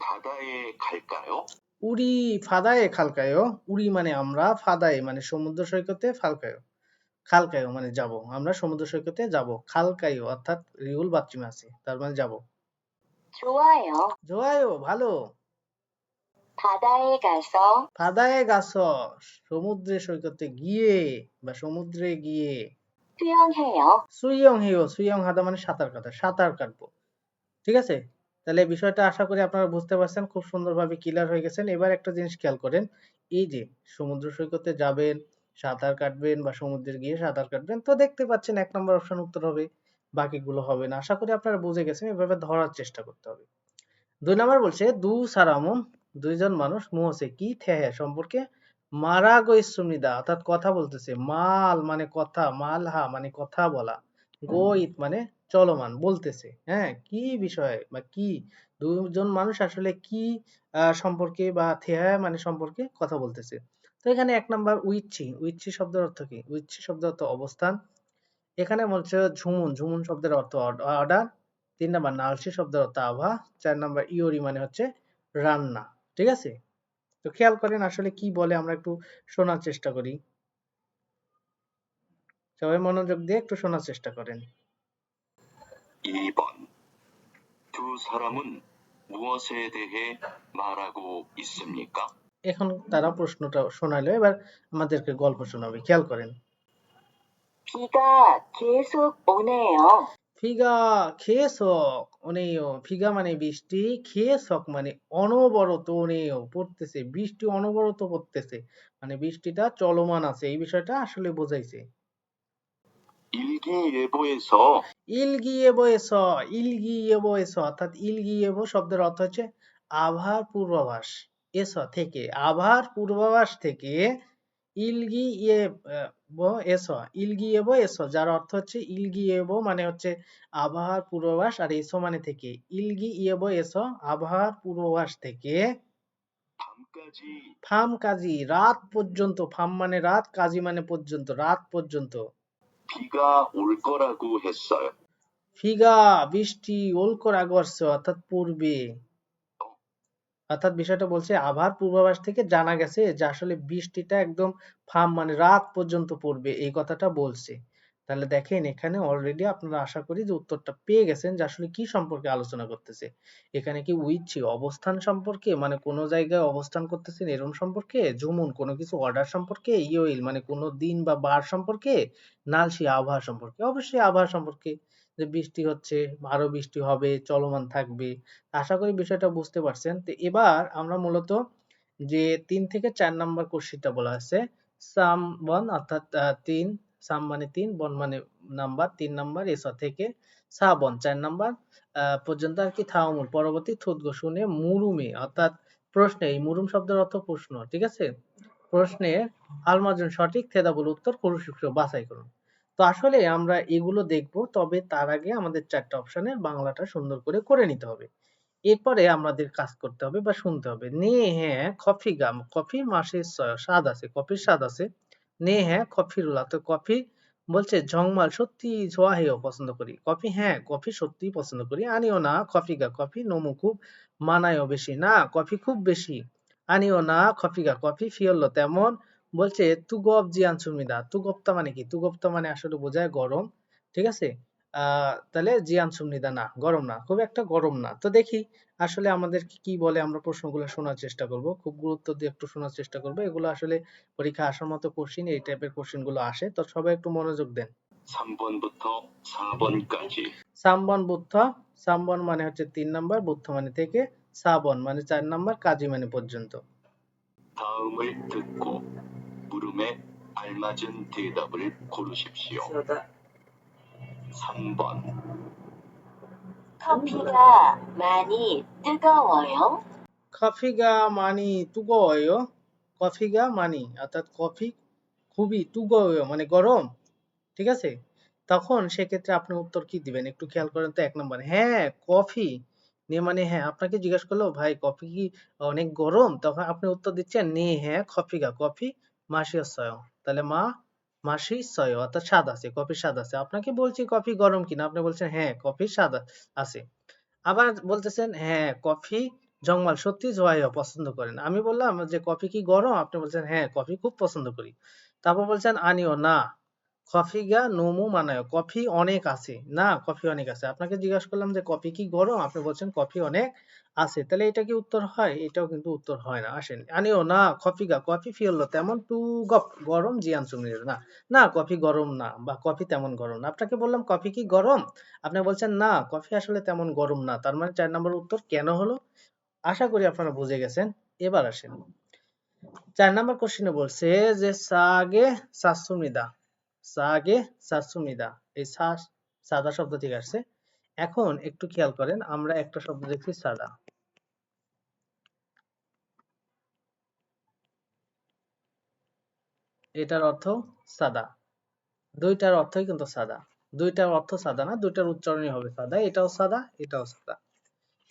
[SPEAKER 2] 바다에 갈까요?
[SPEAKER 1] উরি ফাদায়ে খালকায়ো। উরি মানে আমরা, ফাদায়ে মানে সমুদ্র সৈকতে, ফালকায়ো খালকায়ো মানে যাবো। আমরা সমুদ্র সৈকতে যাবো। খালকায়ো অর্থাৎ রিউল বাথরুমে আছি। তার মানে যাবো।
[SPEAKER 3] 좋아요.
[SPEAKER 1] 좋아요 ভালো।
[SPEAKER 3] 바다에 가서
[SPEAKER 1] 바다에 가서 সমুদ্র সৈকতে গিয়ে বা সমুদ্রে গিয়ে
[SPEAKER 3] 수영해요.
[SPEAKER 1] সুইয়ংহে요 সুইয়ং হাদা মানে সাঁতার কাটা সাঁতার কাটবো। ঠিক আছে? তাহলে বিষয়টা আশা করি আপনারা বুঝতে পারছেন খুব সুন্দরভাবে ক্লিয়ার হয়ে গেছেন। এবার একটা জিনিস খেয়াল করেন। এই যে সমুদ্র সৈকতে যাবেন, সাঁতার কাটবেন বা সমুদ্রে গিয়ে সাঁতার কাটবেন তো দেখতে পাচ্ছেন ১ নম্বর অপশন উত্তর হবে। বাকিগুলো হবে না। আশা করি আপনারা বুঝে গেছেন। এভাবে ধরার চেষ্টা করতে হবে। ২ নাম্বার বলছে দু সারামন ২ জন মানুষ মুহসে কি থেহে সম্পর্কে মারাগো ইসুমিদা অর্থাৎ কথা বলতেছে। মাল মানে কথা, মালহা মানে কথা বলা। গোইত মানে চলমান বলতেছে। হ্যাঁ? কি বিষয় বা কি ২ জন মানুষ আসলে কি সম্পর্কে বা থেহা মানে সম্পর্কে কথা বলতেছে। তো এখানে ১ নাম্বার উইচ্ছি, উইচ্ছি শব্দের অর্থ কি? উইচ্ছি শব্দের অর্থ অবস্থান। এখানে বলছে ঝুমুন, ঝুমুন শব্দের অর্থ অর্ডার। ৩ নাম্বার নালসি শব্দের অর্থ আভা। ৪ নাম্বার ইয়োরি মানে হচ্ছে রান্না। ঠিক আছে? তো খেয়াল করেন আসলে কি বলে আমরা একটু শোনার চেষ্টা করি। সবাই মনোযোগ দিয়ে একটু শোনার চেষ্টা করেন।
[SPEAKER 2] 2번 두 사람은 무엇에 대해 말하고 있습니까?
[SPEAKER 1] এখন তারা প্রশ্নটা শোনালো। এবার আমাদেরকে গল্প শোনাবে। খেয়াল করেন।
[SPEAKER 3] 비가 계속 오네요.
[SPEAKER 1] ফিগা খেয়েছক ওনেও ফিগা মানে বৃষ্টি খেয়েছক মানে অনবরত ওনেও পড়তেছে বৃষ্টি অনবরত পড়তেছে মানে বৃষ্টিটা চলমান আছে এই বিষয়টা আসলে বোঝাইছে
[SPEAKER 2] 일기예보에서
[SPEAKER 1] ইলগিয়েবয়েস, ইলগিয়েবয়েস অর্থাৎ ইলগিয়েবো শব্দের অর্থ হচ্ছে আবহাওয়ার পূর্বাভাস। এস থেকে আবহাওয়ার পূর্বাভাস থেকে ইলগিয়েবো এস, ইলগিয়েবো এস যার অর্থ হচ্ছে ইলগিয়েবো মানে হচ্ছে আবহাওয়ার পূর্বাভাস, আর এসো মানে থেকে ইলগিয়েবো এস আবহাওয়ার পূর্বাভাস থেকে
[SPEAKER 2] 밤까지
[SPEAKER 1] ফাম কাজি রাত পর্যন্ত, ফাম মানে রাত, কাজি মানে পর্যন্ত, রাত পর্যন্ত।
[SPEAKER 2] 비가 올 거라고 했어요.
[SPEAKER 1] ফিগা বৃষ্টি, ওলকর আগস্ট অর্থাৎ পূর্বে, অর্থাৎ বিষয়টা বলছে আবহাওয়ার পূর্বাভাস থেকে জানা গেছে যে আসলে বৃষ্টিটা একদম ফাম মানে রাত পর্যন্ত পড়বে, এই কথাটা বলছে। তাহলে দেখেন এখানে অলরেডি আপনারা আশা করি যে উত্তরটা পেয়ে গেছেন যে আসলে কি সম্পর্কে আলোচনা করতেছে। এখানে কি উইচ্ছি অবস্থান সম্পর্কে, মানে কোন জায়গায় অবস্থান করতেছেন এরকম সম্পর্কে, জুমুন কোনো কিছু অর্ডার সম্পর্কে, ইয়োইল মানে কোনো দিন বা বার সম্পর্কে, নালসি আবহাওয়া সম্পর্কে, অবশ্যই আবহাওয়া সম্পর্কে, যে বৃষ্টি হচ্ছে, আরো বৃষ্টি হবে, চলমান থাকবে। আশা করি বিষয়টা বুঝতে পারছেন। তো এবার আমরা মূলত যে ৩ থেকে ৪ নাম্বার কোশ্চেনটা বলা আছে, সাম বন অর্থাৎ ৩, সাম মানে ৩, বন মানে নাম্বার ৩ নাম্বার, এসা থেকে সা বন ৪ নাম্বার পর্যন্ত আর কি থাওমুল পরবর্তী থুতগো শুনে মুরুমে অর্থাৎ প্রশ্নে, এই মুরুম শব্দের অর্থ প্রশ্ন, ঠিক আছে? প্রশ্নে আলমাজন সঠিক থেদাবুল উত্তর কুরুশিক্ষ বাছাই করুন। তো আসলে আমরা এগুলো দেখব, তবে তার আগে আমাদের ৪টা অপশনের বাংলাটা সুন্দর করে নিতে হবে। এরপরে আমাদের কাজ করতে হবে বা শুনতে হবে। নে হ্যাঁ কফি গাম, কফি মাসের স্বাদ আছে, কফির স্বাদ আছে। নে হ্যাঁ কফিরুলা, তো কফি বলছে ঝংমাল সত্যি জোয়াহেও পছন্দ করি। কফি হ্যাঁ, কফি সত্যিই পছন্দ করি। আনিও না কফি গা, কফি নমু খুব মানায়ও বেশি, না কফি খুব বেশি। আনিও না কফি গা, কফি ফিয়ল্লো তেমন। বলছে তুগব জিয়ান সুমিদা, তুগবতা মানে কি? তুগবতা মানে আসলে বোঝায় গরম, ঠিক আছে? তাহলে জিয়ান সুমনিদা না, গরম না, খুব একটা গরম না। তো দেখি আসলে আমাদের কি বলে, আমরা প্রশ্নগুলো শোনার চেষ্টা করব, খুব গুরুত্ব দিয়ে একটু শোনার চেষ্টা করব। এগুলো আসলে পরীক্ষা আসার মতো কোশ্চিন, এই টাইপের কোশ্চিন গুলো আসে, তো সবাই একটু মনোযোগ দেন।
[SPEAKER 2] 3번부터 4번까지
[SPEAKER 1] সামবন বুদ্ধ, সামবন মানে হচ্ছে ৩ নাম্বার, বুদ্ধ মানে থেকে, সাবন মানে ৪ নাম্বার, কাজী মানে পর্যন্ত।
[SPEAKER 2] 다음을 듣고 물음에 알맞은 대답을 고르십시오. 3번
[SPEAKER 3] 커피가 많이 뜨거워요?
[SPEAKER 1] কফিগা মানি তুগোয়, কফিগা মানি অর্থাৎ কফি খুবই, তুগোয় মানে গরম, ঠিক আছে? তখন সেক্ষেত্রে আপনি উত্তর কি দিবেন একটু খেয়াল করেন তো। ১ নম্বর হ্যাঁ কফি নে মানে হ্যাঁ, আপনাকে জিজ্ঞাসা করলো ভাই কফি কি অনেক গরম, তখন আপনি উত্তর দিচ্ছেন নে হ্যাঁ কফিগা, কফি মাসিয়স্সয়, তাহলে মাসি সয় অর্থাৎ স্বাদ আছে, কফির স্বাদ আছে। আপনাকে বলছি কফি গরম কিনা, আপনি বলছেন হ্যাঁ কফির স্বাদ আছে। আবার বলতেছেন হ্যাঁ কফি জংমাল সত্যি জোয়াইও পছন্দ করেন। আমি বললাম যে কফি কি গরম, আপনি বলছেন হ্যাঁ কফি খুব পছন্দ করি। তারপর বলছেন আনিও না কফি গা নোমু মানায়, কফি অনেক আছে, না কফি অনেক আছে। আপনাকে জিজ্ঞাসা করলাম যে কফি কি গরম, আপনি বলছেন কফি অনেক আছে, তাহলে এটা কি উত্তর হয়? এটাও কিন্তু উত্তর হয় না। আসেন আনিও না কফি গা, কফি ফিরলো তেমন টু গপ গরম জিয়ান সুমির, না না কফি গরম না, বা কফি তেমন গরম না। আপনাকে বললাম কফি কি গরম, আপনি বলছেন না কফি আসলে তেমন গরম না। তার মানে ৪ নম্বর উত্তর কেন হলো? আশা করি আপনারা বুঝে গেছেন। এবার আসেন ৪ নম্বর কোশ্চেনে বলছে যে সাগে সাসুমিদা, সাগে সাসুমিদা, এই সাদা শব্দ থেকে আসছে। এখন একটু খেয়াল করেন, আমরা একটা শব্দ দেখছি সাদা, এটার অর্থ সাদা, দুইটার অর্থই কিন্তু সাদা, দুইটার অর্থ সাদা না, দুইটার উচ্চারণই হবে সাদা, এটাও সাদা এটাও সাদা।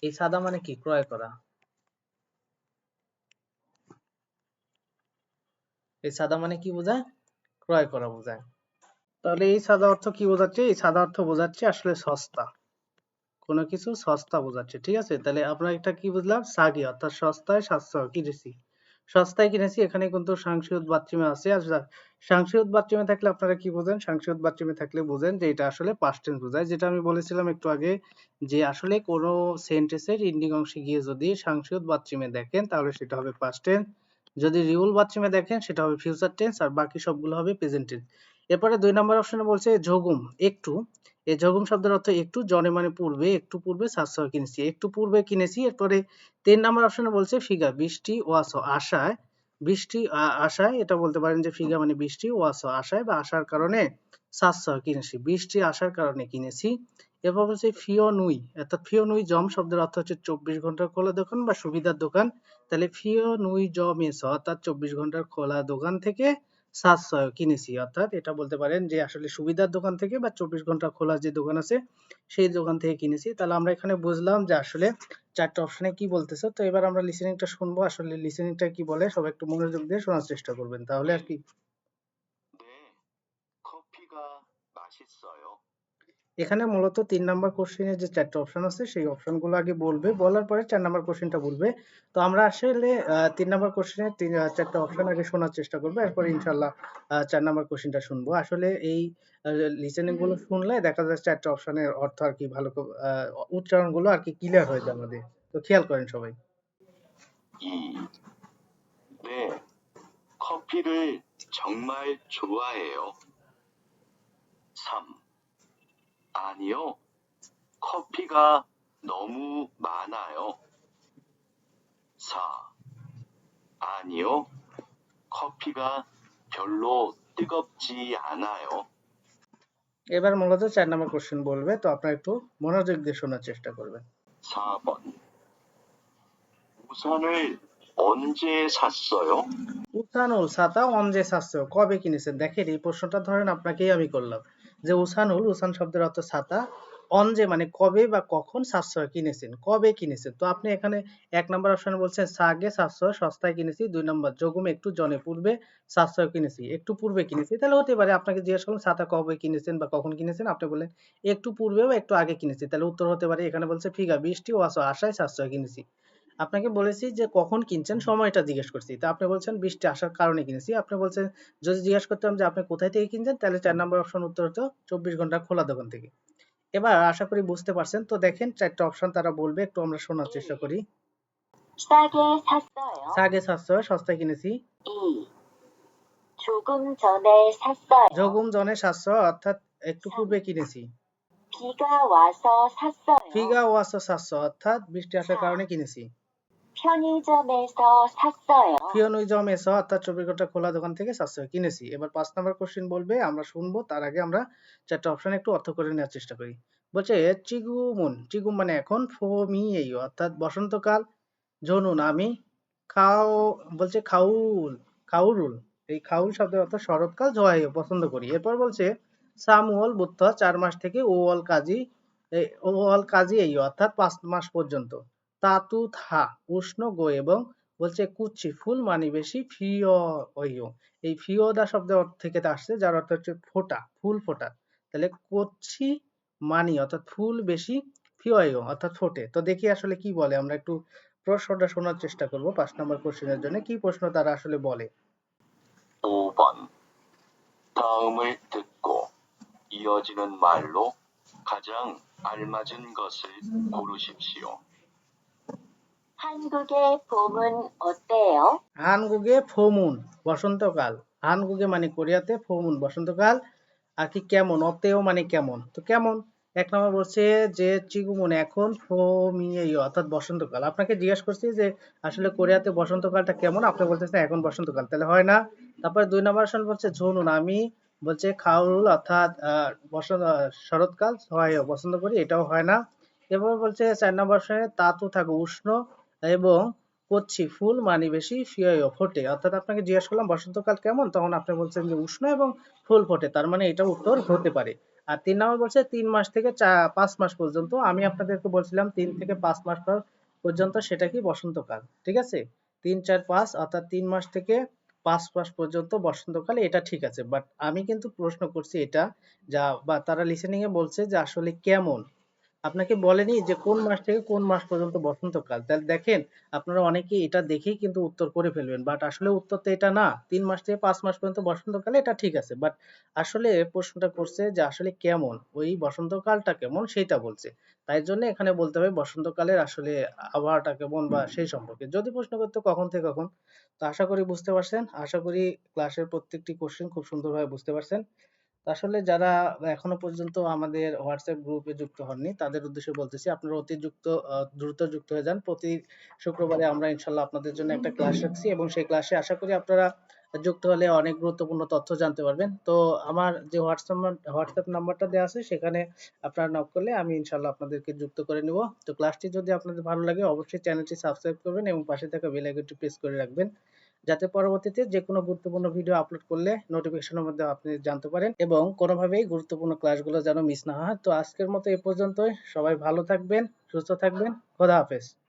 [SPEAKER 1] এই সাদা মানে কি? ক্রয় করা। এই সাদা মানে কি বোঝায়? ক্রয় করা বোঝায়। তাহলে এই সাদা অর্থ কি বোঝাচ্ছে? এই সাদা অর্থ বোঝাচ্ছে আসলে সস্তা, কোনো কিছু সস্তা বোঝাচ্ছে, ঠিক আছে? তাহলে আমরা এটা কি বুঝলাম? সাগি অর্থাৎ সস্তায় সাশ্রয় কিনেছি, সস্তায় কিনেছি। এখানে কিন্তু সাংশিয়ত বাচ্চিমে আছে। আর সাংশিয়ত বাচ্চিমে থাকলে আপনারা কি বোঝেন? সাংশিয়ত বাচ্চিমে থাকলে বোঝেন যে এটা আসলে পাস্ট টেন্স বোঝায়, যেটা আমি বলেছিলাম একটু আগে, যে আসলে কোনো সেন্টেন্সের এন্ডিং অংশে গিয়ে যদি সাংশিয়ত বাচ্চিমে দেখেন তাহলে সেটা হবে পাস্ট টেন্স, যদি রিউল বাচ্চিমে দেখেন সেটা হবে ফিউচার টেন্স, আর বাকি সবগুলো হবে প্রেজেন্ট টেন্স। এরপরে ২ নম্বর অপশনে বলছে ঝগুম একটু, এই ঝগুম শব্দের অর্থ একটু, জনে মানে পূর্বে, একটু পূর্বে সাশ্রয় কিনেছি, একটু পূর্বে কিনেছি। এরপরে ৩ নম্বর অপশনে বলছে ফিগা বৃষ্টি ওয়াস আশায়, বৃষ্টি আশায়, এটা বলতে পারেন যে ফিগা মানে বৃষ্টি, ওয়াস আশায় বা আসার কারণে, সাতশয় কিনেছি, বৃষ্টি আসার কারণে কিনেছি। এরপর বলছে ফিও নুই, অর্থাৎ ফিও নুই জম শব্দের অর্থ হচ্ছে 24 ঘন্টার খোলা দোকান বা সুবিধার দোকান। তাহলে ফিও নুই জম এস অর্থাৎ 24 ঘন্টার খোলা দোকান থেকে সাতশয় কিনেছি, অর্থাৎ এটা বলতে পারেন যে আসলে সুবিধার দোকান থেকে বা 24 ঘন্টা খোলা যে দোকান আছে সেই দোকান থেকে কিনেছি। তাহলে আমরা এখানে বুঝলাম যে আসলে চারটে অপশনে কি বলতেছে। তো এবার আমরা লিসেনিংটা শুনবো, আসলে লিসেনিংটা কি বলে সবাই একটু মনোযোগ দিয়ে শোনার চেষ্টা করবেন, তাহলে আর কি।
[SPEAKER 2] 네, 커피가 맛있어요.
[SPEAKER 1] এখানে মূলত 3 নাম্বার কোশ্চেনের যে 4টা অপশন আছে সেই অপশনগুলো আগে বলবে, বলার পরে 4 নাম্বার কোশ্চেনটা বলবে। তো আমরা আসলে 3 নাম্বার কোশ্চেনের 4টা অপশন আগে শোনার চেষ্টা করব, এরপর ইনশাআল্লাহ 4 নাম্বার কোশ্চেনটা শুনবো। আসলে এই লিসেনিং গুলো শুনলে দেখা যাচ্ছে 4টা অপশনের অর্থ আর কি ভালো উচ্চারণগুলো আর কি ক্লিয়ার হয়ে যায় আমাদের। তো খেয়াল করেন সবাই।
[SPEAKER 2] 2. 네, 커피를 정말 좋아해요. 3. 아니요, 커피가 너무 많아요. 4. 아니요, 커피가 별로 뜨겁지 않아요.
[SPEAKER 1] এবার মূলত 4 নাম্বার কোশ্চেন বলবে, তো আপনারা একটু মনোযোগ দিয়ে শোনার চেষ্টা করবেন।
[SPEAKER 2] 4번. 우산을 언제 샀어요?
[SPEAKER 1] উসানুল ছাতা অনজে সাতশো কবে কিনেছেন? দেখেন এই প্রশ্নটা ধরেন আপনাকেই আমি করলাম যে উসানুল, উসান শব্দের অর্থ ছাতা, অনজে মানে কবে বা কখন, সাতশো কিনেছেন কবে কিনেছেন। তো আপনি এখানে 1 নম্বর অপশনে বলছেন সাগে সাতশো সস্তায় কিনেছি, 2 নম্বর যোগুম একটু জনে পূর্বে সাতশো কিনেছি, একটু পূর্বে কিনেছি। তাহলে হতে পারে আপনাকে জিজ্ঞেস করলাম ছাতা কবে কিনেছেন বা কখন কিনেছেন, আপনি বললেন একটু পূর্বে বা একটু আগে কিনেছি, তাহলে উত্তর হতে পারে এখানে বলছে ফিগা বৃষ্টি ও আসো আশায় সাতশো কিনেছি। আপনাকে বলেছি যে কখন কিনছেন, সময়টা জিজ্ঞেস করছি, তা আপনি বলছেন বৃষ্টি আসার কারণে কিনেছি। আপনি বলছেন যদি জিজ্ঞেস করতাম যে আপনি কোথায় থেকে কিনছেন, তাহলে 4 নম্বর অপশন উত্তর হতো 24 ঘন্টা খোলা দোকান থেকে। এবার আশা করি বুঝতে পারছেন। তো দেখেন 4টা অপশন তারা বলবে, একটু আমরা শোনার চেষ্টা করি।
[SPEAKER 3] 싸게 샀어요.
[SPEAKER 1] সাগে সাতশো সস্তায় কিনেছি,
[SPEAKER 3] 2. 조금 전에 샀어요.
[SPEAKER 1] যোগুম জনে 700 অর্থাৎ একটু
[SPEAKER 3] 3.
[SPEAKER 1] পূর্বে কিনেছি,
[SPEAKER 3] 비가 와서 샀어요.
[SPEAKER 1] ফিগা ওয়াসো 700 অর্থাৎ বৃষ্টি আসার কারণে কিনেছি,
[SPEAKER 3] 편의점에서 샀어요.
[SPEAKER 1] ফিওনুইজম এসো অর্থাৎ 24 ঘন্টা খোলা দোকান থেকে 700 কিনেছি। এবার 5 নম্বর কোশ্চেন বলবে, আমরা শুনবো, তার আগে আমরা 4টা অপশন একটু অর্থ করে নেওয়ার চেষ্টা করি। বলছে চিগুমুন, চিগুম মানে এখন, ফোমি এই অর্থাৎ বসন্তকাল, জনুন আমি, খাও বলছে খাউল, খাউরুল, এই খাউল শব্দের অর্থ শরৎকাল, জয় পছন্দ করি। এরপর বলছে সামুয়াল বুত্থ 4 মাস থেকে ওয়াল কাজী, ওয়াল কাজী এই অর্থাৎ 5 মাস পর্যন্ত, তাতু থা উষ্ণ গো, এবং বলছে কুচ্ছি ফুল মানি বেশি, ফিও ওইও, এই ফিওদা শব্দের অর্থ থেকে আসছে যার অর্থ হচ্ছে ফোটা, ফুল ফোটা। তাহলে কোচ্ছি মানি অর্থাৎ ফুল বেশি, ফিওয়ো অর্থাৎ ফোটে। তো দেখি আসলে কি বলে, আমরা একটু প্রশ্নটা শোনার চেষ্টা করব 5 নম্বর কোশ্চেনের জন্য কি প্রশ্ন তারা আসলে বলে।
[SPEAKER 2] 5번. 다음을 듣고 이어지는 말로 가장 알맞은 것을 고르십시오.
[SPEAKER 3] 한국의 봄은 어때요?
[SPEAKER 1] হানগুগে ফোমুন বসন্তকাল, হানগুগে মানে কোরিয়াতে, ফোমুন বসন্তকাল, আর কি কেমন, অতেও মানে কেমন। তো কেমন 1 নম্বর বলছে যে চিগুমুন এখন, ফোমিয়েই অর্থাৎ বসন্তকাল। আপনাকে জিজ্ঞেস করছি যে আসলে কোরিয়াতে বসন্তকালটা কেমন, আপনি বলতেছেন এখন বসন্তকাল, তাহলে হয় না। তারপরে 2 নম্বর অপশন বলছে ঝুনুন আমি, বলছে খাউরুল অর্থাৎ শরৎকাল, হয় পছন্দ করি, এটাও হয় না। এরপর বলছে 4 নম্বর অপশনে তাতু থাকো উষ্ণ, এবং কচ্ছি ফুল মানি বেশি, ফিয়ায় ফোটে। অর্থাৎ আপনাকে জিজ্ঞেস করলাম বসন্তকাল কেমন, তখন আপনি বলছেন যে উষ্ণ এবং ফুল ফোটে, তার মানে এটা উত্তর হতে পারে। আর 3 নম্বর বলছে 3 মাস থেকে 5 মাস পর্যন্ত, আমি আপনাদেরকে বলছিলাম 3 থেকে 5 মাস পর্যন্ত সেটা কি বসন্তকাল, ঠিক আছে। 3 4 5 অর্থাৎ 3 মাস থেকে 5 মাস পর্যন্ত বসন্তকাল, এটা ঠিক আছে। বাট আমি কিন্তু প্রশ্ন করছি এটা, যা বা তারা লিসেনিং এ বলছে যে আসলে কেমন, আপনাকে বলেনি যে কোন মাস থেকে কোন মাস পর্যন্ত বসন্তকাল। তাহলে দেখেন আপনারা অনেকেই এটা দেখেই কিন্তু উত্তর করে ফেলবেন, বাট আসলে উত্তর তো এটা না। 3 মাস থেকে 5 মাস পর্যন্ত বসন্তকালে, এটা ঠিক আছে, বাট আসলে প্রশ্নটা করছে যে আসলে কেমন, ওই বসন্তকালটা কেমন সেটা বলছে। তাই জন্য এখানে বলতে হবে বসন্তকালের আসলে আবহাওয়াটা কেমন বা সেই সম্পর্কে। যদি প্রশ্ন করতো কখন থেকে কখন। তো আশা করি বুঝতে পারছেন, আশা করি ক্লাসের প্রত্যেকটি কোশ্চেন খুব সুন্দরভাবে বুঝতে পারছেন। আসলে যারা এখনো পর্যন্ত আমাদের হোয়াটসঅ্যাপ গ্রুপে যুক্ত হননি তাদের উদ্দেশ্যে বলতেছি আপনারা অতি দ্রুত যুক্ত হয়ে যান। প্রতি শুক্রবারে আমরা ইনশাল্লাহ আপনাদের জন্য একটা ক্লাস রাখছি এবং সেই ক্লাসে আশা করি আপনারা যুক্ত হলে অনেক গুরুত্বপূর্ণ তথ্য জানতে পারবেন। তো আমার যে হোয়াটসঅ্যাপ নাম্বারটা দেওয়া আছে সেখানে আপনারা নক করলে আমি ইনশাআল্লাহ আপনাদেরকে যুক্ত করে নিব। তো ক্লাসটি যদি আপনাদের ভালো লাগে অবশ্যই চ্যানেলটি সাবস্ক্রাইব করবেন এবং পাশে থাকা বেল আইকনটি প্রেস করে রাখবেন, যাতে পরবর্তীতে যে কোনো গুরুত্বপূর্ণ ভিডিও আপলোড করলে নোটিফিকেশনের মধ্যে আপনি জানতে পারেন এবং কোনোভাবেই গুরুত্বপূর্ণ ক্লাসগুলো যেন মিস না হয়। তো আজকের মতো এ পর্যন্তই। সবাই ভালো থাকবেন, সুস্থ থাকবেন। খোদা হাফেজ।